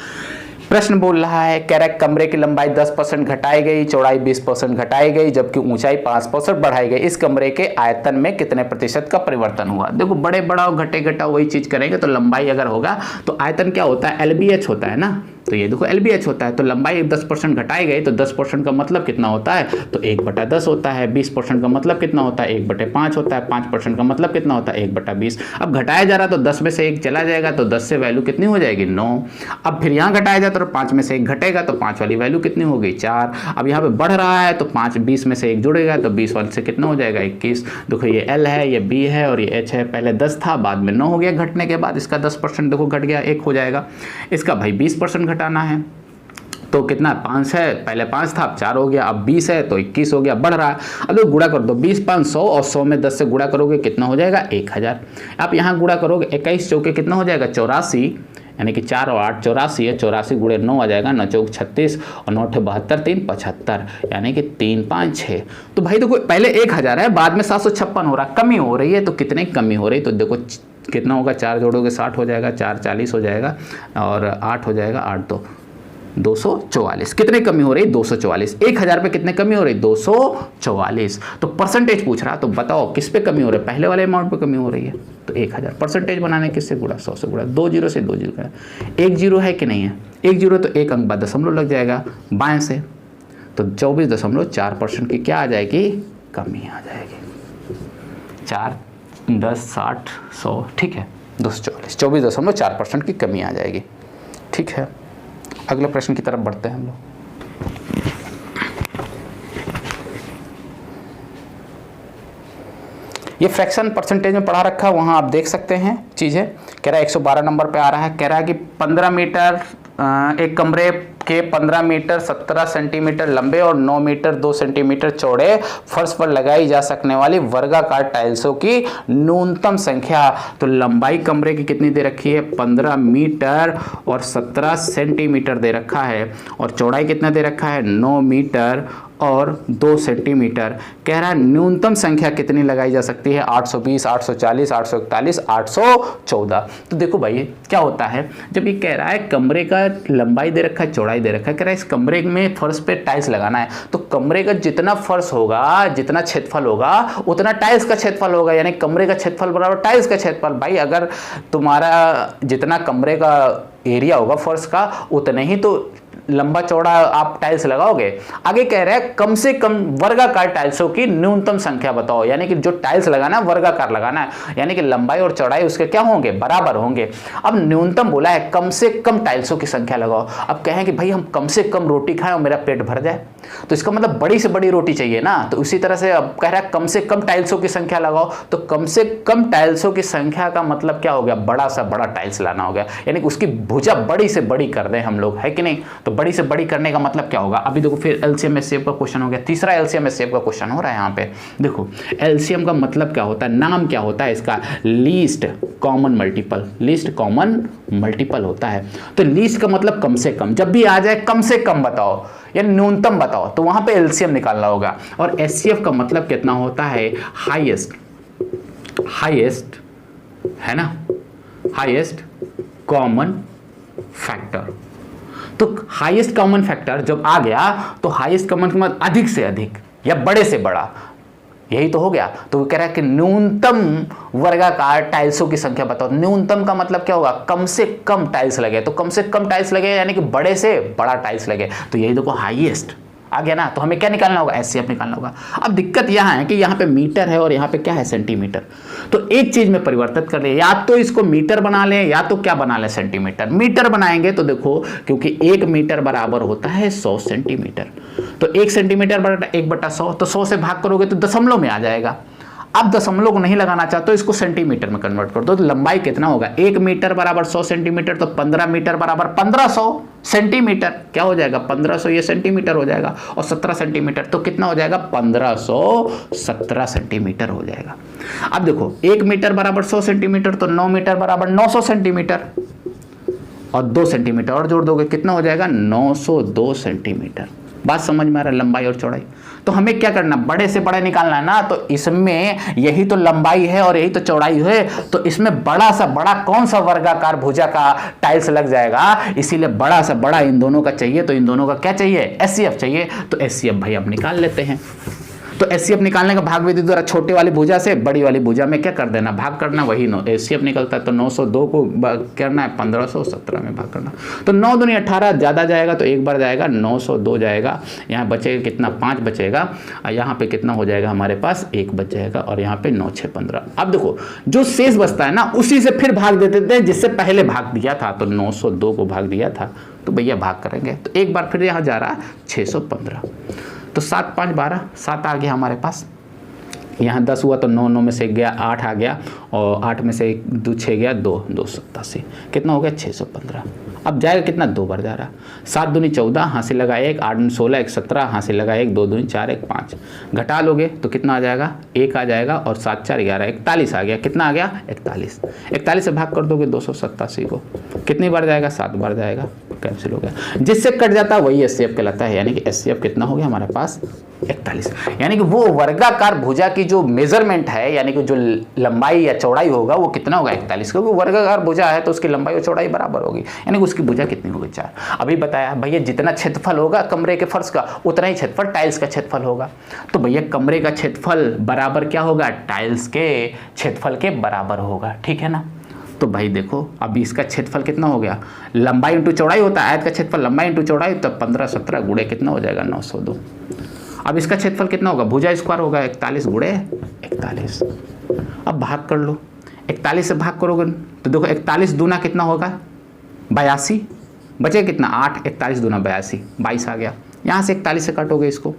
प्रश्न बोल रहा है, कह रहा है कमरे की लंबाई 10% घटाई गई, चौड़ाई 20% घटाई गई, जबकि ऊंचाई 5% बढ़ाई गई। इस कमरे के आयतन में कितने प्रतिशत का परिवर्तन हुआ। देखो बड़े बढ़ाओ घटे घटाओ वही चीज करेंगे, तो लंबाई अगर होगा तो आयतन क्या होता है, LBH होता है ना। तो ये देखो LBH होता है, तो लंबाई 10% घटाई गई तो 10% का मतलब कितना होता है, तो 1/10 होता है। 20% का मतलब कितना होता है, 1/5 होता है। 5% का मतलब कितना होता है, 1/20। अब घटाया जा रहा तो 10 में से 1 चला जाएगा, तो 10 से वैल्यू कितनी हो जाएगी 9। अब फिर यहाँ घटाया जाता तो 5 में से 1 घटेगा, तो 5 वाली वैल्यू कितनी हो गई 4। अब यहाँ पे बढ़ रहा है तो 20 में से 1 जुड़ेगा, तो 20 वाले से कितना हो जाएगा 21। देखो ये L है, ये B है और ये H है। पहले 10 था, बाद में 9 हो गया घटने के बाद। इसका 10% देखो घट गया, 1 हो जाएगा। इसका भाई 20% घटाना है, तो कितना 5 है, पहले 5 था अब 4 हो गया, अब 20 है तो 21 हो गया, बढ़ रहा है। अब तो गुणा कर दो, 20 5 100 और 100 में 10 से गुणा करोगे कितना हो जाएगा 1000। आप यहाँ गुणा करोगे 21 चौके कितना हो जाएगा 84, यानी कि 4 और 8 84 है। 84 गुणे 9 आ जाएगा, 9 चौक 36 और 9 72 3 75, यानी कि 3 5 6। तो भाई देखो पहले 1000 है, बाद में 756 हो रहा, कमी हो रही है। तो कितने कमी हो रही, तो देखो कितना होगा, 4 जोड़ोगे 60 हो जाएगा, 4 40 हो जाएगा और 8 हो जाएगा, 8 तो 244। कितने कमी हो रही, 244। 1000 पे कितने कमी हो रही, 244। तो परसेंटेज पूछ रहा, तो बताओ किस पे कमी हो रही है, पहले वाले अमाउंट पे कमी हो रही है। तो 1000 परसेंटेज बनाने किससे गुणा, 100 से गुणा। 2 जीरो से 2 जीरो का 1 जीरो है कि नहीं है, 1 जीरो तो 1 अंक बाद दशमलव लग जाएगा बाएं से, तो 24.4% की क्या आ जाएगी, कमी आ जाएगी। 4 10 60 100, ठीक है 244, 24.4% की कमी आ जाएगी। ठीक है, अगले प्रश्न की तरफ बढ़ते हैं हम लोग। ये फ्रैक्शन परसेंटेज में पढ़ा रखा है, वहाँ आप देख सकते हैं चीज़ें। कह रहा है 112 नंबर पे आ रहा है। कह रहा है कि 15 मीटर एक कमरे के 15 मीटर 17 सेंटीमीटर लंबे और 9 मीटर 2 सेंटीमीटर चौड़े फर्श पर लगाई जा सकने वाली वर्गाकार टाइल्सों की न्यूनतम संख्या। तो लंबाई कमरे की कितनी दे रखी है, 15 मीटर और 17 सेंटीमीटर दे रखा है, और चौड़ाई कितना दे रखा है, 9 मीटर और 2 सेंटीमीटर। कह रहा है न्यूनतम संख्या कितनी लगाई जा सकती है, 820 840 841 814। तो देखो भाई क्या होता है, जब ये कह रहा है कमरे का लंबाई दे रखा है चौड़ाई दे रखा है, कह रहा है इस कमरे में फर्श पे टाइल्स लगाना है, तो कमरे का जितना फर्श होगा, जितना क्षेत्रफल होगा उतना टाइल्स का क्षेत्रफल होगा, यानी कमरे का क्षेत्रफल बराबर टाइल्स का क्षेत्रफल। भाई अगर तुम्हारा जितना कमरे का एरिया होगा फर्श का, उतने ही तो लंबा चौड़ा आप टाइल्स लगाओगे। आगे कह रहे हैं कम से कम वर्गाकार टाइल्सों की न्यूनतम संख्या बताओ, यानी कि जो टाइल्स लगाना है वर्गाकार लगाना है, यानी कि लंबाई और चौड़ाई उसके क्या होंगे, बराबर होंगे। अब न्यूनतम बोला है, कम से कम टाइल्सों की संख्या लगाओ। अब कहें कि भाई हम कम से कम रोटी खाएं और मेरा पेट भर जाए, तो इसका मतलब बड़ी से बड़ी रोटी चाहिए ना। तो उसी तरह से अब कह रहा है कम से कम टाइल्सों की संख्या लगाओ, तो कम से कम टाइल्सों की संख्या का मतलब क्या हो गया, बड़ा सा बड़ा टाइल्स लाना हो गया, यानी कि उसकी भुजा बड़ी से बड़ी कर दें हम लोग, है कि नहीं। तो बड़ी से बड़ी करने का मतलब क्या होगा, अभी देखो फिर एलसीएम एचसीएफ का क्वेश्चन हो गया, तीसरा एलसीएम एचसीएफ का क्वेश्चन हो रहा है यहाँ पे। देखो एलसीएम का मतलब क्या होता है, नाम क्या होता है इसका, least common multiple, least common multiple होता है। तो लीस्ट का मतलब कम से कम, जब भी आ जाए कम से कम बताओ या न्यूनतम बताओ, तो वहां पे एलसीएम निकालना होगा। और एचसीएफ का मतलब कितना होता है, हाईएस्ट, हाईएस्ट है ना, हाईएस्ट कॉमन फैक्टर। तो हाईएस्ट कॉमन फैक्टर जब आ गया, तो हाईएस्ट कॉमन का मतलब अधिक से अधिक या बड़े से बड़ा, यही तो हो गया। तो वो कह रहा है कि न्यूनतम वर्गाकार टाइल्सों की संख्या बताओ। न्यूनतम का मतलब क्या होगा, कम से कम टाइल्स लगे, तो कम से कम टाइल्स लगे यानी कि बड़े से बड़ा टाइल्स लगे, तो यही देखो हाईएस्ट आ गया ना। तो हमें क्या निकालना होगा, एचसीएफ निकालना होगा। अब दिक्कत यहाँ है कि यहाँ पे मीटर है और यहाँ पे क्या है, सेंटीमीटर। तो एक चीज में परिवर्तित कर ले, या तो इसको मीटर बना लें या तो क्या बना लें, सेंटीमीटर। मीटर बनाएंगे तो देखो, क्योंकि 1 मीटर बराबर होता है 100 सेंटीमीटर, तो 1 सेंटीमीटर बराबर 1/100, तो 100 से भाग करोगे तो दशमलव में आ जाएगा। अब दशमलव को नहीं लगाना चाहते तो इसको सेंटीमीटर में कन्वर्ट कर दो, तो लंबाई कितना होगा, 1 मीटर बराबर 100 सेंटीमीटर, तो 15 मीटर बराबर 1500 सेंटीमीटर, क्या हो जाएगा 1500, ये सेंटीमीटर हो जाएगा, और 17 सेंटीमीटर तो कितना हो जाएगा, 1517 सेंटीमीटर हो जाएगा। अब देखो 1 मीटर बराबर 100 सेंटीमीटर, तो 9 मीटर बराबर 900 सेंटीमीटर, और 2 सेंटीमीटर और जोड़ दोगे कितना हो जाएगा, 902 सेंटीमीटर। बात समझ में आ रहा है, लंबाई और चौड़ाई। तो हमें क्या करना, बड़े से बड़े निकालना है ना। तो इसमें यही तो लंबाई है और यही तो चौड़ाई है, तो इसमें बड़ा सा बड़ा कौन सा वर्गाकार भुजा का टाइल्स लग जाएगा, इसीलिए बड़ा सा बड़ा इन दोनों का चाहिए। तो इन दोनों का क्या चाहिए, HCF चाहिए। तो HCF भाई अब निकाल लेते हैं। तो HCF निकालने का भाग विधि द्वारा छोटे वाली भुजा से बड़ी वाली भुजा में क्या कर देना, भाग करना, वही HCF निकलता है। तो 902 को करना है 1517 में भाग करना। तो 9 दूनी 18, ज़्यादा जाएगा तो एक बार जाएगा, 902 जाएगा, यहाँ बचेगा कितना, 5 बचेगा, और यहाँ पे कितना हो जाएगा हमारे पास, 1 बच जाएगा, और यहाँ पे 9 6 15। अब देखो जो शेष बचता है ना उसी से फिर भाग देते थे जिससे पहले भाग दिया था। तो 902 को भाग दिया था तो भैया भाग करेंगे। तो एक बार फिर यहाँ जा रहा है 615। तो 7 5 12, 7 आ गया हमारे पास। यहाँ 10 हुआ तो 9 9 में से 1 गया, 8 आ गया, और 8 में से 2 6 गया, 2 2 87, कितना हो गया 615। अब जाएगा कितना, 2 बार जा रहा। 7 दूनी 14, हाँ से लगा 1, 8 दूनी 16, 1 17, हाँ से लगा 1, 2 दूनी 4, 1 5, घटा लोगे तो कितना आ जाएगा, 1 आ जाएगा, और 7 4 11, 41 आ गया। कितना आ गया, 41। 41 से भाग कर दोगे 287 को, कितनी बार जाएगा, 7 बार जाएगा, कैंसिल हो गया। जिससे कट जाता है वही HCF कहलाता है। यानी कि HCF कितना हो गया हमारे पास, 41। यानी कि वो वर्गाकार भुजा की जो मेजरमेंट है, यानी कि जो लंबाई या चौड़ाई होगा वो कितना होगा, 41, क्योंकि वर्गाकार भुजा है तो उसकी लंबाई और चौड़ाई बराबर होगी। यानी कि उसकी भुजा कितनी होगी, 4। अभी बताया भैया जितना क्षेत्रफल होगा कमरे के फर्श का उतना ही क्षेत्रफल टाइल्स का क्षेत्रफल होगा। तो भैया कमरे का क्षेत्रफल बराबर क्या होगा, टाइल्स के क्षेत्रफल के बराबर होगा, ठीक है ना। तो भाई देखो अभी इसका क्षेत्रफल कितना हो गया, लंबाई इंटू चौड़ाई होता है, आयत का क्षेत्रफल लंबाई इंटू चौड़ाई, तो 15 17 गुणे कितना हो जाएगा, 902। अब इसका क्षेत्रफल कितना होगा, भुजा स्क्वायर होगा 41 गुणे 41। अब भाग कर लो, 41 से भाग करोगे तो देखो 41 दूना कितना होगा, 82, बचेगा कितना 8, 41 दूना 82, 22 आ गया। यहाँ से 41 से काटोगे इसको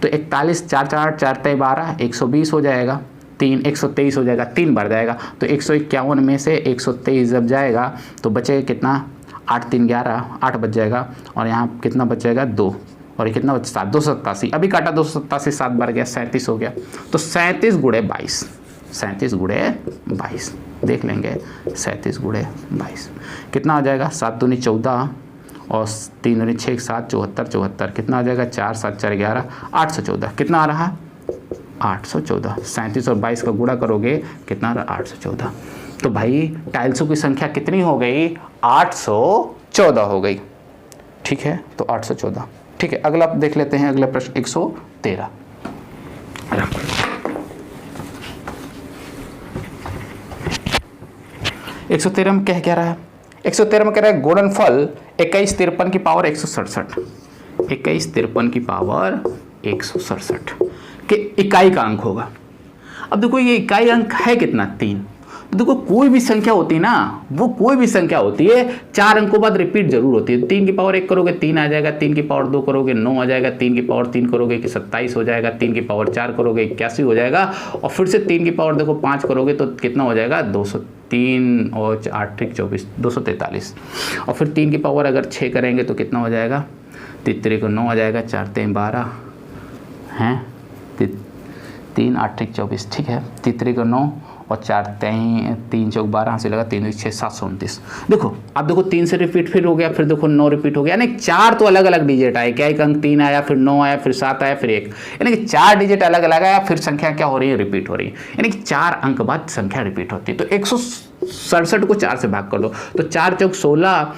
तो 41 4 4 4 3 12, 120 हो जाएगा, 3 123 हो जाएगा, 3 बार जाएगा। तो 151 में से 123 जब जाएगा तो बचेगा कितना, 8 3 11, 8 बच जाएगा, और यहाँ कितना बच जाएगा 2, और ये कितना बचा 7 287। अभी काटा 287, 7 बार गया, 37 हो गया। तो 37 गुणे 22, 37 गुणे 22 देख लेंगे, 37 गुणे 22 कितना आ जाएगा, 7 दूनी 14 और 3 दूनी 6 7 74 74, कितना आ जाएगा 4 7 4 11, 814, कितना आ रहा 814। 37 और 22 का गुणा करोगे कितना आ रहा 814। तो भाई टाइल्सों की संख्या कितनी हो गई, 814 हो गई, ठीक है। तो 814, ठीक है। अगला देख लेते हैं, अगला प्रश्न 113। 113 में क्या रहा है, 113 में कह रहा है गुणनफल 21 53 की पावर 167, 21 53 की पावर 167 के इकाई का अंक होगा। अब देखो ये इकाई अंक है कितना, 3। तो देखो कोई भी संख्या होती है ना, वो कोई भी संख्या होती है 4 अंकों बाद रिपीट जरूर होती है। 3 की पावर 1 करोगे 3 आ जाएगा, 3 की पावर 2 करोगे 9 आ जाएगा, 3 की पावर 3 करोगे कि 27 हो जाएगा, 3 की पावर 4 करोगे 81 हो जाएगा, और फिर से 3 की पावर देखो 5 करोगे तो कितना हो जाएगा 203 और 8 3 24 243, और फिर 3 की पावर अगर 6 करेंगे तो कितना हो जाएगा, 3 को 9 आ जाएगा, 4 3 12 हैं, 3 8 3 24, ठीक है। 3 को 9 और 4 3 चौक 12 से लगा 3 6 729। देखो अब देखो 3 से रिपीट फिर हो गया, फिर देखो 9 रिपीट हो गया, यानी 4 तो अलग अलग डिजिट आए, क्या एक अंक 3 आया, फिर 9 आया, फिर 7 आया, फिर 1, यानी कि 4 डिजिट अलग अलग आया, फिर संख्या क्या हो रही है, रिपीट हो रही है, यानी कि 4 अंक बाद संख्या रिपीट होती है। तो 167 को 4 से भाग कर लो तो 4 चौक 16,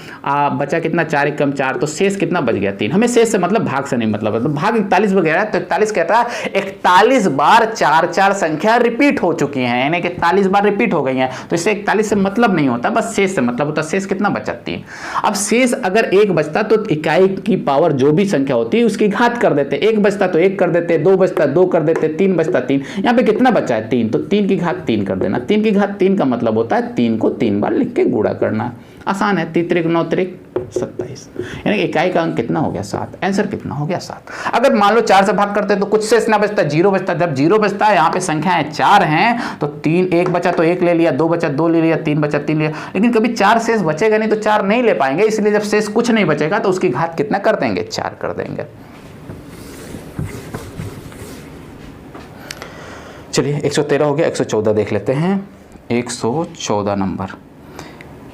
बचा कितना 4 1 कम 4, तो शेष कितना बच गया 3। हमें शेष से मतलब भाग से नहीं मतलब है, तो भाग 41 वगैरह है, तो 41 कहता है 41 बार 4 4 संख्या रिपीट हो चुकी है, यानी कि 41 बार रिपीट हो गई हैं, तो इससे 41 से मतलब नहीं होता, बस शेष से मतलब होता। शेष कितना बचा 3। अब शेष अगर 1 बचता तो इकाई की पावर जो भी संख्या होती है उसकी घात कर देते, 1 बचता तो 1 कर देते, 2 बचता 2 कर देते, 3 बचता 3, यहाँ पे कितना बचा है 3, तो 3 की घात 3 कर देना। 3 की घात 3 का मतलब होता है 3 को 3 बार लिख के गुणा करना, आसान है। 3 3 9 3 27, यानी कि इकाई का अंक कितना हो गया 7। आंसर कितना हो गया 7। अगर मान लो 4 से भाग करते तो कुछ शेष ना बचता, 0 बचता। जब 0 बचता है, यहाँ पे संख्याएं 4 हैं तो 3 1 बचा तो 1 ले लिया, 2 बचा 2 ले लिया, 3 बचा 3 लिया, लेकिन कभी 4 शेष बचेगा नहीं तो 4 नहीं ले पाएंगे, इसलिए जब शेष कुछ नहीं बचेगा तो उसकी घात कितना कर देंगे 4 कर देंगे। चलिए 113 हो गया, 114 देख लेते हैं। 114 नंबर,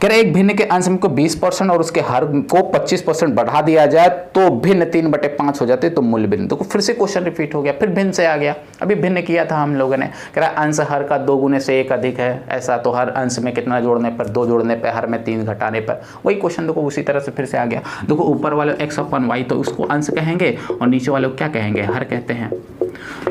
कह रहे एक भिन्न के अंश को 20% और उसके हर को 25% बढ़ा दिया जाए तो भिन्न 3/5 हो जाते तो मूल भिन्न। तो फिर से क्वेश्चन रिपीट हो गया, फिर भिन्न से आ गया। अभी भिन्न किया था हम लोगों ने, कह रहा अंश हर का 2 गुने से 1 अधिक है, ऐसा तो हर अंश में कितना जोड़ने पर 2 जोड़ने पर, हर में 3 घटाने पर, वही क्वेश्चन देखो उसी तरह से फिर से आ गया। देखो ऊपर वाले x/y तो उसको अंश कहेंगे और नीचे वाले को क्या कहेंगे, हर कहते हैं।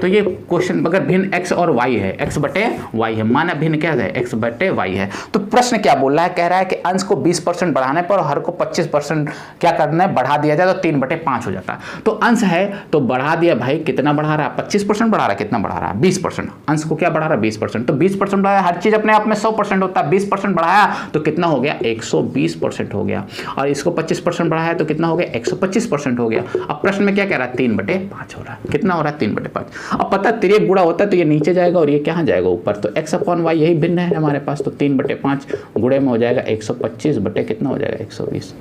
तो ये क्वेश्चन अगर भिन्न x और y है, x/y है, माना भिन्न क्या है, x/y है। तो प्रश्न क्या बोल रहा है, कह रहा है कि अंश को 20% बढ़ाने पर हर को 25% क्या करना है, बढ़ा दिया जाए तो 3/5 हो जाता है। तो अंश है तो बढ़ा दिया भाई, कितना बढ़ा रहा है, 25% बढ़ा रहा है, कितना बढ़ा रहा है, 20%। अंश को क्या बढ़ा रहा है, 20%। तो 20% बढ़ाया, हर चीज अपने आप में 100% होता है, 20% बढ़ाया तो कितना हो गया, 120% हो गया। और इसको 25% बढ़ाया तो कितना हो गया, 125% हो गया। अब प्रश्न में क्या कह रहा है, 3/5 हो रहा है। कितना हो रहा है, 3/5। अब पता तिर्यक गुणा होता है तो ये नीचे जाएगा और ये कहाँ जाएगा, ऊपर। तो x/y यही भिन्न है हमारे पास, तो 3/5 गुणे में हो जाएगा 125 बटे कितना हो जाएगा, 120।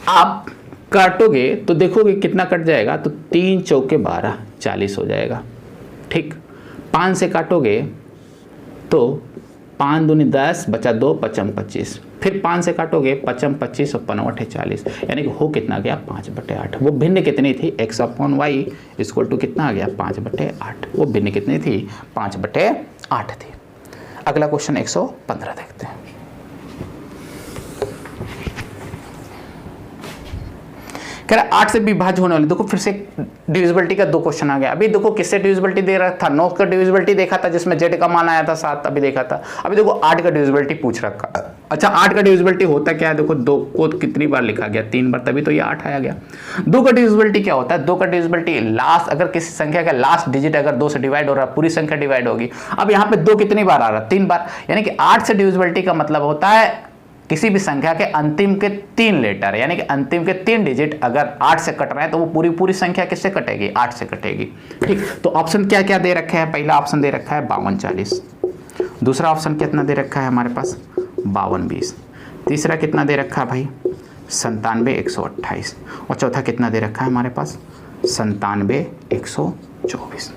आप काटोगे तो देखोगे कितना कट जाएगा, तो 3 चौके 12, 40 हो जाएगा। ठीक, 5 से काटोगे तो 5 दूनी 10 बचा 2, 5 25। फिर 5 से काटोगे 5 25 और 5 40, यानी कि हो कितना गया, 5/8। वो भिन्न कितनी थी, x/y इक्वल टू कितना आ गया, 5/8। वो भिन्न कितनी थी, 5/8 थी। अगला क्वेश्चन 115 देखते हैं। कह रहा 8 से विभाज्य होने वाले, देखो फिर से डिविजिबिलिटी का 2 क्वेश्चन आ गया। अभी देखो किससे डिविजिबिलिटी दे रहा था, 9 का डिविजिबिलिटी देखा था जिसमें z का मान आया था 7, अभी देखा था। अभी देखो 8 का डिविजिबिलिटी पूछ रखा। अच्छा 8 का डिविजिबिलिटी होता क्या है, देखो 2 को कितनी बार लिखा गया, 3 बार, तभी तो ये 8 आया गया। 2 का डिविजिबिलिटी क्या होता है, 2 का डिविजिबिलिटी लास्ट, अगर किसी संख्या का लास्ट डिजिट अगर 2 से डिवाइड हो रहा है, पूरी संख्या डिवाइड होगी। अब यहाँ पे 2 कितनी बार आ रहा है, 3 बार, यानी कि 8 से डिविजिबिलिटी का मतलब होता है किसी भी संख्या के अंतिम के 3 लेटर, यानी कि अंतिम के 3 डिजिट अगर 8 से कट रहे हैं तो वो पूरी संख्या किससे कटेगी, 8 से कटेगी। ठीक, तो ऑप्शन क्या क्या दे रखे हैं, पहला ऑप्शन दे रखा है 52 40, दूसरा ऑप्शन कितना दे रखा है हमारे पास 52 20, तीसरा कितना दे रखा है भाई 97 128, और चौथा कितना दे रखा है हमारे पास 97 124।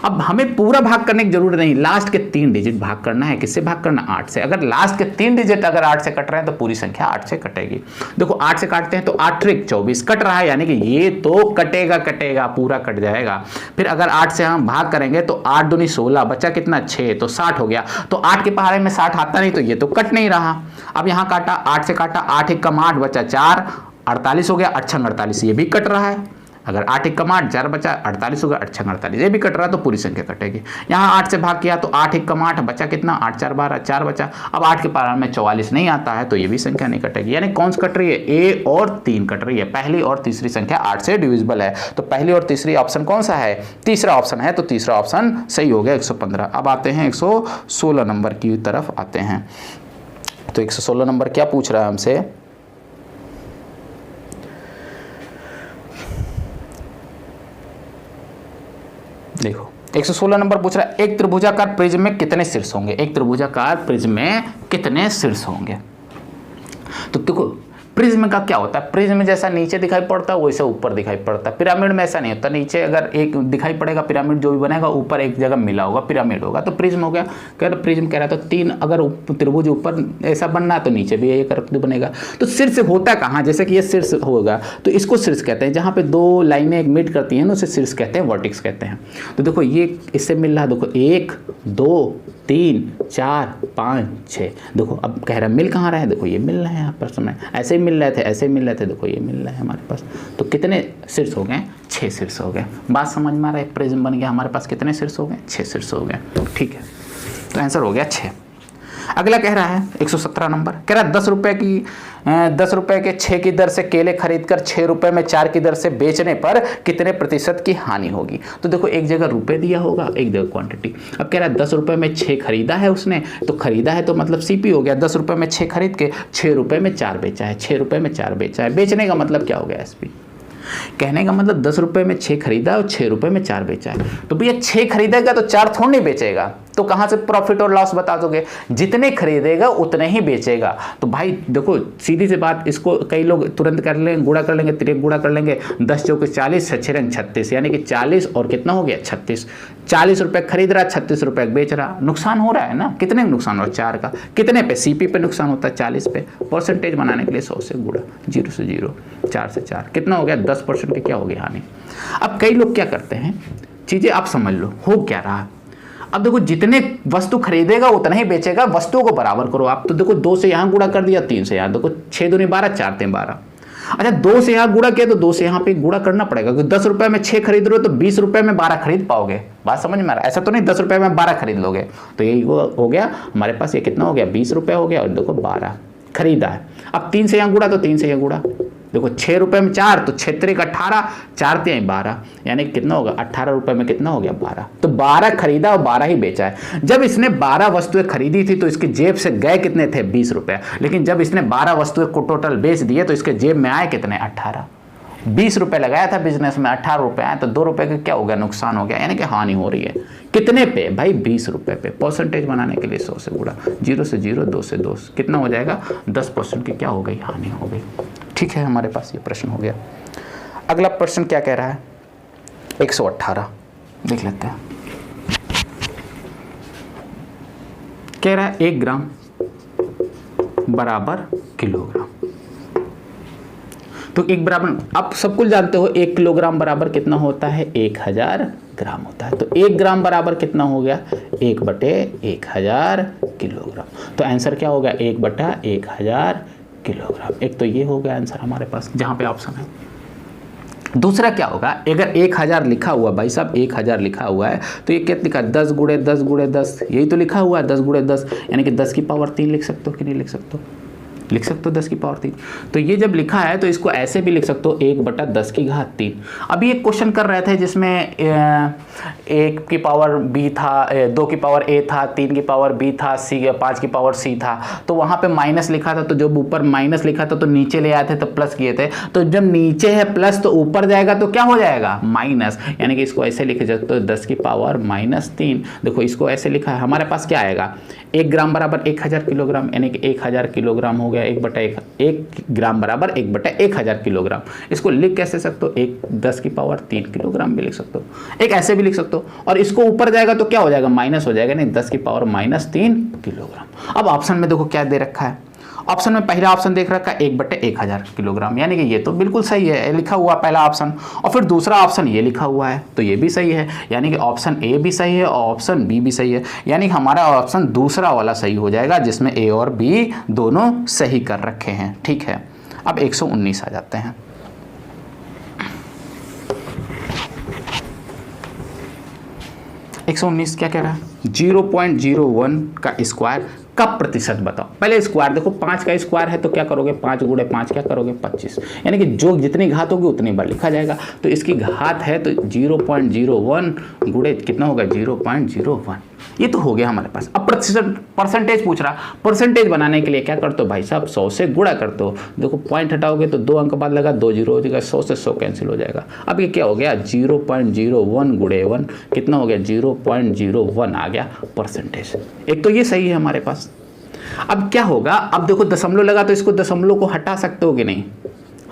अब हमें पूरा भाग करने की जरूरत नहीं, लास्ट के 3 डिजिट भाग करना है। किससे भाग करना, 8 से। अगर लास्ट के 3 डिजिट अगर 8 से कट रहे हैं तो पूरी संख्या 8 से कटेगी। देखो 8 से काटते हैं तो 8 × 24 कट रहा है, यानी कि ये तो कटेगा, पूरा कट जाएगा। फिर अगर 8 से हम भाग करेंगे तो 8 दूनी 16, बचा कितना 6, तो 60 हो गया। तो 8 के पहाड़े में 60 आता नहीं, तो ये तो कट नहीं रहा। अब यहाँ काटा, 8 से काटा, 8 × 8 बचा 4, 48 हो गया, 8 × 48 ये भी कट रहा है। अगर 8 × 8 4 बचा 48 होगा, 8 × 48 ये भी कट रहा है, तो पूरी संख्या कटेगी। यहाँ 8 से भाग किया तो 8 × 8 बचा कितना, 8 4 12, 4 बचा। अब 8 के पारा में 44 नहीं आता है तो ये भी संख्या नहीं कटेगी। यानी कौन सी कट रही है, A और 3 कट रही है। पहली और तीसरी संख्या 8 से डिविजिबल है, तो पहली और तीसरी ऑप्शन कौन सा है, तीसरा ऑप्शन है, तो तीसरा ऑप्शन सही हो गया 115। अब आते हैं 116 नंबर की तरफ आते हैं। तो 116 नंबर क्या पूछ रहा है हमसे, देखो 116 नंबर पूछ रहा है एक त्रिभुजाकार प्रिज्म में कितने शीर्ष होंगे, एक त्रिभुजाकार प्रिज्म में कितने शीर्ष होंगे। तो देखो प्रिज्म का क्या होता है, प्रिज्म जैसा नीचे दिखाई पड़ता है वैसे ऊपर दिखाई पड़ता है। पिरामिड में ऐसा नहीं होता, नीचे अगर एक दिखाई पड़ेगा पिरामिड जो भी बनेगा, ऊपर एक जगह मिला होगा पिरामिड होगा, तो प्रिज्म हो गया। कह रहा प्रिज्म कह रहा है तो 3 अगर त्रिभुज ऊपर ऐसा बनना है तो नीचे भी एक बनेगा। तो शीर्ष होता कहाँ, जैसे कि ये शीर्ष होगा तो इसको शीर्ष कहते हैं, जहाँ पे 2 लाइनें मीट करती हैं ना उसे शीर्ष कहते हैं, वर्टेक्स कहते हैं। तो देखो ये इससे मिल रहा है, देखो 1 2 3 4 5 6, देखो अब कह रहा है मिल कहाँ रहा है, देखो ये मिल रहा है यहाँ पर समय, ऐसे ही मिल रहे थे, ऐसे ही मिल रहे थे, देखो ये मिल रहा है हमारे पास। तो कितने शीर्ष हो गए, 6 शीर्ष हो गए। बात समझ में आ रहा है, प्रिज्म बन गया हमारे पास, कितने शीर्ष हो गए, 6 शीर्ष हो गए। ठीक है, तो आंसर हो गया 6। अगला कह रहा है 117 नंबर, कह रहा है 10 रुपए के 6 की दर से केले खरीदकर 6 रुपए में 4 की दर से बेचने पर कितने प्रतिशत की हानि होगी। तो देखो एक जगह रुपए दिया होगा, एक जगह क्वांटिटी। अब कह रहा है 10 रुपए में 6 खरीदा है उसने, तो खरीदा है तो मतलब सीपी हो गया। 10 रुपए में 6 खरीद के 6 रुपए में 4 बेचा है, 6 रुपए में 4 बेचा है। बेचने का मतलब क्या हो गया एसपी, कहने का मतलब 10 रुपए में 6 खरीदा और 6 रुपए में 4 बेचा है। तो भैया 6 खरीदेगा तो 4 थोड़ी नहीं बेचेगा, तो कहाँ से प्रॉफिट और लॉस बता दोगे? जितने खरीदेगा उतने ही बेचेगा। तो भाई देखो सीधी सी बात, इसको कई लोग तुरंत कर लेंगे, गुणा कर लेंगे, तिरक गुणा कर लेंगे, 10 चौके 40, 6 रंग 36, यानी कि 40 और कितना हो गया 36। 40 रुपए खरीद रहा, 36 रुपए बेच रहा, नुकसान हो रहा है ना। कितने का नुकसान हो रहा है? 4 का। कितने पे? सीपी पे नुकसान होता है 40 पे। परसेंटेज बनाने के लिए 100 से गुणा, 0 से 0, 4 से 4, कितना हो गया? 10% की क्या हो गई हानि। अब कई लोग क्या करते हैं, चीजें आप समझ लो हो क्या रहा। अब देखो जितने वस्तु खरीदेगा उतना ही बेचेगा, वस्तुओं को बराबर करो आप। तो देखो 2 से यहाँ गुणा कर दिया, 3 से यहाँ, देखो 6 दूनी 12, 4 3 12। अच्छा 2 से यहाँ गुणा किया तो 2 से यहाँ पे गुणा करना पड़ेगा, क्योंकि 10 रुपए में 6 खरीद रहे हो तो 20 रुपए में 12 खरीद पाओगे। बात समझ में आ रहा है? ऐसा तो नहीं 10 रुपए में 12 खरीद लोगे। तो यही हो गया हमारे पास, ये कितना हो गया? 20 रुपए हो गया, और देखो 12 खरीदा है। अब 3 से यहाँ गुणा तो 3 से यहाँ गुणा, देखो 6 रुपए में 4 तो 6 3 18, 4 3 12, यानी कितना होगा? 18 रुपए में कितना हो गया? 12। तो 12 खरीदा और 12 ही बेचा है। जब इसने 12 वस्तुएं खरीदी थी तो इसकी जेब से गए कितने थे? 20 रुपए। लेकिन जब इसने 12 वस्तुएं को टोटल बेच दिए तो इसके जेब में आए कितने? 18। 20 रुपए लगाया था बिजनेस में, 18 रुपए आए, तो 2 रुपए का क्या हो गया? नुकसान हो गया, यानी कि हानि हो रही है। कितने पे भाई? 20 रुपए पे। परसेंटेज बनाने के लिए 100 से गुणा, 0 से 0, 2 से 2, कितना हो जाएगा? 10% की क्या हो गई? हानि हो गई। ठीक है, हमारे पास ये प्रश्न हो गया। अगला प्रश्न क्या कह रहा है? 118 देख लेते हैं। कह रहा है 1 ग्राम बराबर किलोग्राम। तो 1 बराबर, आप सब कुछ जानते हो 1 किलोग्राम बराबर कितना होता है? 1000 ग्राम होता है। तो 1 ग्राम बराबर कितना हो गया? 1/1000 किलोग्राम। तो आंसर क्या होगा? 1/1000 किलोग्राम। एक तो ये हो गया आंसर हमारे पास, जहां पे ऑप्शन है। दूसरा क्या होगा? अगर 1000 लिखा हुआ, भाई साहब 1000 लिखा हुआ है तो ये कितना लिखा? 10 गुणे 10 गुणे 10, यही तो लिखा हुआ है 10 गुणे 10, यानी कि 10 की पावर 3 लिख सकते हो कि नहीं लिख सकते हो? लिख सकते हो 10 की पावर 3। तो ये जब लिखा है तो इसको ऐसे भी लिख सकते हो 1/10 की घात 3। अभी एक क्वेश्चन कर रहे थे जिसमें 1 की पावर b था, 2 की पावर a था, 3 की पावर b था, 5 की पावर c था। तो वहाँ पे माइनस लिखा था, तो जब ऊपर माइनस लिखा था तो नीचे ले आए थे तो प्लस किए थे। तो जब नीचे है प्लस तो ऊपर जाएगा तो क्या हो जाएगा? माइनस, यानी कि इसको ऐसे लिखे जाए तो 10 की पावर -3। देखो इसको ऐसे लिखा है, हमारे पास क्या आएगा? 1 ग्राम बराबर 1000 किलोग्राम, यानी कि 1000 किलोग्राम हो गया। 1 ग्राम बराबर 1/1000 किलोग्राम। इसको लिख कैसे सकते हो? 10 की पावर 3 किलोग्राम भी लिख सकते हो, एक ऐसे भी लिख सकते हो। और इसको ऊपर जाएगा तो क्या हो जाएगा? माइनस हो जाएगा, नहीं 10 की पावर -3 किलोग्राम। अब ऑप्शन में देखो क्या दे रखा है। ऑप्शन में पहला ऑप्शन देख रखा है 1/1000 किलोग्राम, यानी कि ये तो बिल्कुल सही है, लिखा हुआ पहला ऑप्शन। और फिर दूसरा ऑप्शन ये लिखा हुआ है तो ये भी सही है, यानी कि ऑप्शन ए भी सही है और ऑप्शन बी भी सही है, यानी कि हमारा ऑप्शन दूसरा वाला सही हो जाएगा जिसमें ए और बी दोनों सही कर रखे हैं। ठीक है, अब 119 आ जाते हैं। क्या कह रहा है? 0.01 का स्क्वायर का प्रतिशत बताओ। पहले स्क्वायर देखो, 5 का स्क्वायर है तो क्या करोगे? 5 गुणे 5 क्या करोगे? 25, यानी कि जो जितनी घात होगी उतनी बार लिखा जाएगा। तो इसकी घात है तो 0.01 गुणे कितना होगा? 0.01। ये तो हो गया हमारे पास। अब प्रतिशत परसेंटेज पूछ रहा, परसेंटेज बनाने के लिए क्या करते हो भाई साहब? 100 से गुणा करते हो। देखो पॉइंट हटाओगे तो 2 अंक बाद लगा 2 जीरो हो जाएगा, 100 से 100 कैंसिल हो जाएगा। अब ये क्या हो गया? 0.01 गुणे 1 कितना हो गया? 0.01 आ गया परसेंटेज। एक तो ये सही है हमारे पास। अब क्या होगा? अब देखो दशमलव लगा तो इसको दशमलव को हटा सकते हो कि नहीं?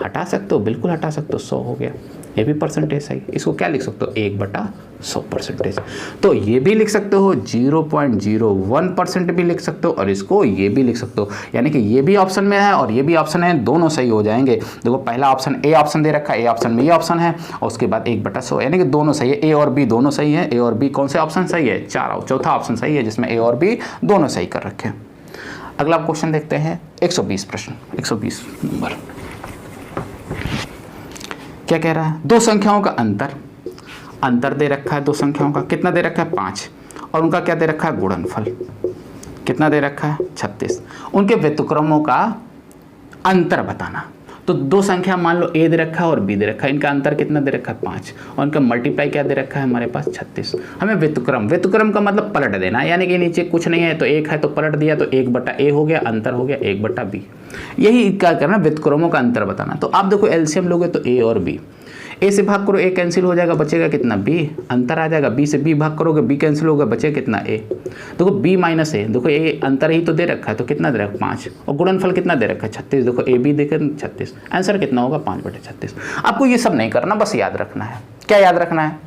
हटा सकते हो, बिल्कुल हटा सकते हो। 100 हो गया, ये भी परसेंटेज सही। इसको क्या लिख सकते हो? 1/100 परसेंटेज। तो ये भी लिख सकते हो, 0.01% भी लिख सकते हो और इसको ये भी लिख सकते हो, यानी कि ये भी ऑप्शन में है और ये भी ऑप्शन है, दोनों सही हो जाएंगे। देखो पहला ऑप्शन ए ऑप्शन दे रखा है, ए ऑप्शन में ये ऑप्शन है और उसके बाद 1/100, यानी कि दोनों सही है। ए और बी दोनों सही है। ए और बी कौन से ऑप्शन सही है? चौथा ऑप्शन सही है जिसमें ए और बी दोनों सही कर रखे हैं। अगला क्वेश्चन देखते हैं 120 प्रश्न, 120 नंबर। क्या कह रहा है? दो संख्याओं का अंतर दे रखा है। दो संख्याओं का कितना दे रखा है? 5, और उनका क्या दे रखा है? गुणनफल कितना दे रखा है? 36। उनके व्युत्क्रमों का अंतर बताना। तो दो संख्या मान लो ए दे रखा है और बी दे रखा है, इनका अंतर कितना दे रखा है? 5, और इनका मल्टीप्लाई क्या दे रखा है हमारे पास? 36। हमें व्युत्क्रम का मतलब पलट देना, यानी कि नीचे कुछ नहीं है तो 1 है तो पलट दिया तो 1/a हो गया, अंतर हो गया 1/b। यही क्या करना? व्युत्क्रमों का अंतर बताना। तो आप देखो एलसीएम लोगे तो ए और बी, ए से भाग करो, ए कैंसिल हो जाएगा, बचेगा कितना बी, अंतर आ जाएगा। बी से बी भाग करोगे, बी कैंसिल होगा, बचेगा कितना ए। देखो बी माइनस ए, देखो ए अंतर ही तो दे रखा है, तो कितना दे रखा है 5, और गुणनफल कितना दे रखा है 36। देखो ए बी देकर 36, आंसर कितना होगा 5/36। आपको ये सब नहीं करना, बस याद रखना है। क्या याद रखना है?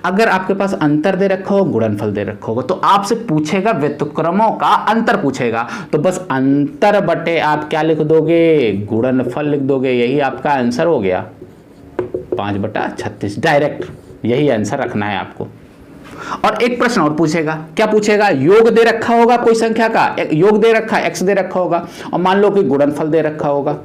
अगर आपके पास अंतर दे रखा हो, गुणनफल दे रखा होगा, तो आपसे पूछेगा व्युत्क्रमों का अंतर पूछेगा, तो बस अंतर बटे आप क्या लिख दोगे, गुणनफल लिख दोगे। यही आपका आंसर हो गया 5/36, डायरेक्ट यही आंसर रखना है आपको। और एक प्रश्न और पूछेगा, क्या पूछेगा, योग दे रखा होगा कोई संख्या का, योग दे रखा है, एक्स दे रखा होगा, और मान लो कि गुणनफल दे रखा होगा,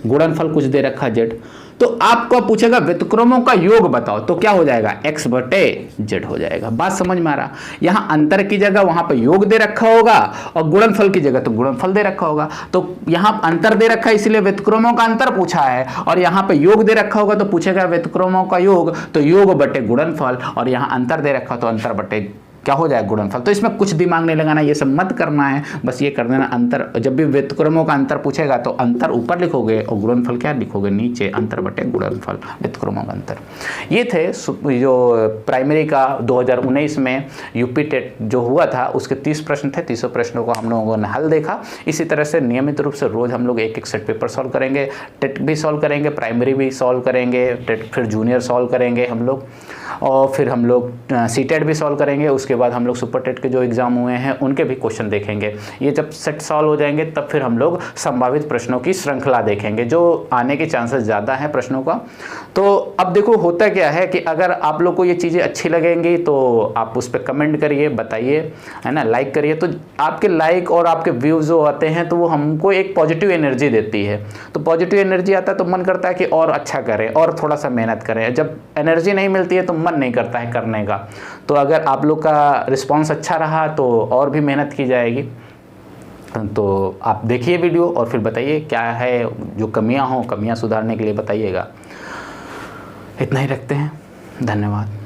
गुणनफल कुछ दे रखा जेड, तो आपको पूछेगा व्युत्क्रमों का योग बताओ, तो क्या हो जाएगा x/z हो जाएगा। बात समझ में आ रहा? यहाँ अंतर की जगह वहां पर योग दे रखा होगा, और गुणनफल की जगह तो गुणनफल दे रखा होगा। तो यहाँ अंतर दे रखा है इसलिए व्युत्क्रमों का अंतर पूछा है, और यहाँ पे योग दे रखा होगा तो पूछेगा व्युत्क्रमों का योग, तो योग बटे गुणनफल, और यहाँ अंतर दे रखा तो अंतर बटे क्या हो जाए गुणनफल। तो इसमें कुछ दिमाग नहीं लगाना, ये सब मत करना है, बस ये कर देना। अंतर जब भी व्युत्क्रमों का अंतर पूछेगा तो अंतर ऊपर लिखोगे और गुणनफल क्या लिखोगे नीचे, अंतर बटे गुणनफल, व्युत्क्रमों का अंतर। ये थे जो प्राइमरी का 2019 में यूपी टेट जो हुआ था उसके 30 प्रश्न थे। 30 प्रश्नों को हम लोगों ने हल देखा। इसी तरह से नियमित रूप से रोज हम लोग एक एक सेट पेपर सॉल्व करेंगे, टेट भी सॉल्व करेंगे, प्राइमरी भी सॉल्व करेंगे, टेट फिर जूनियर सॉल्व करेंगे हम लोग, और फिर हम लोग सीटेट भी सॉल्व करेंगे। उसके बाद हम लोग सुपर टेट के जो एग्जाम हुए हैं उनके भी क्वेश्चन देखेंगे। ये जब सेट सॉल्व हो जाएंगे तब फिर हम लोग संभावित प्रश्नों की श्रृंखला देखेंगे जो आने के चांसेस ज़्यादा हैं प्रश्नों का। तो अब देखो होता क्या है कि अगर आप लोग को ये चीज़ें अच्छी लगेंगी तो आप उस पर कमेंट करिए, बताइए, है ना, लाइक करिए। तो आपके लाइक और आपके व्यूज़ जो आते हैं तो वो हमको एक पॉजिटिव एनर्जी देती है। तो पॉजिटिव एनर्जी आता है तो मन करता है कि और अच्छा करें और थोड़ा सा मेहनत करें। जब एनर्जी नहीं मिलती है तो मन नहीं करता है करने का। तो अगर आप लोग का रिस्पांस अच्छा रहा तो और भी मेहनत की जाएगी। तो आप देखिए वीडियो और फिर बताइए क्या है, जो कमियां हों कमियां सुधारने के लिए बताइएगा। इतना ही रखते हैं, धन्यवाद।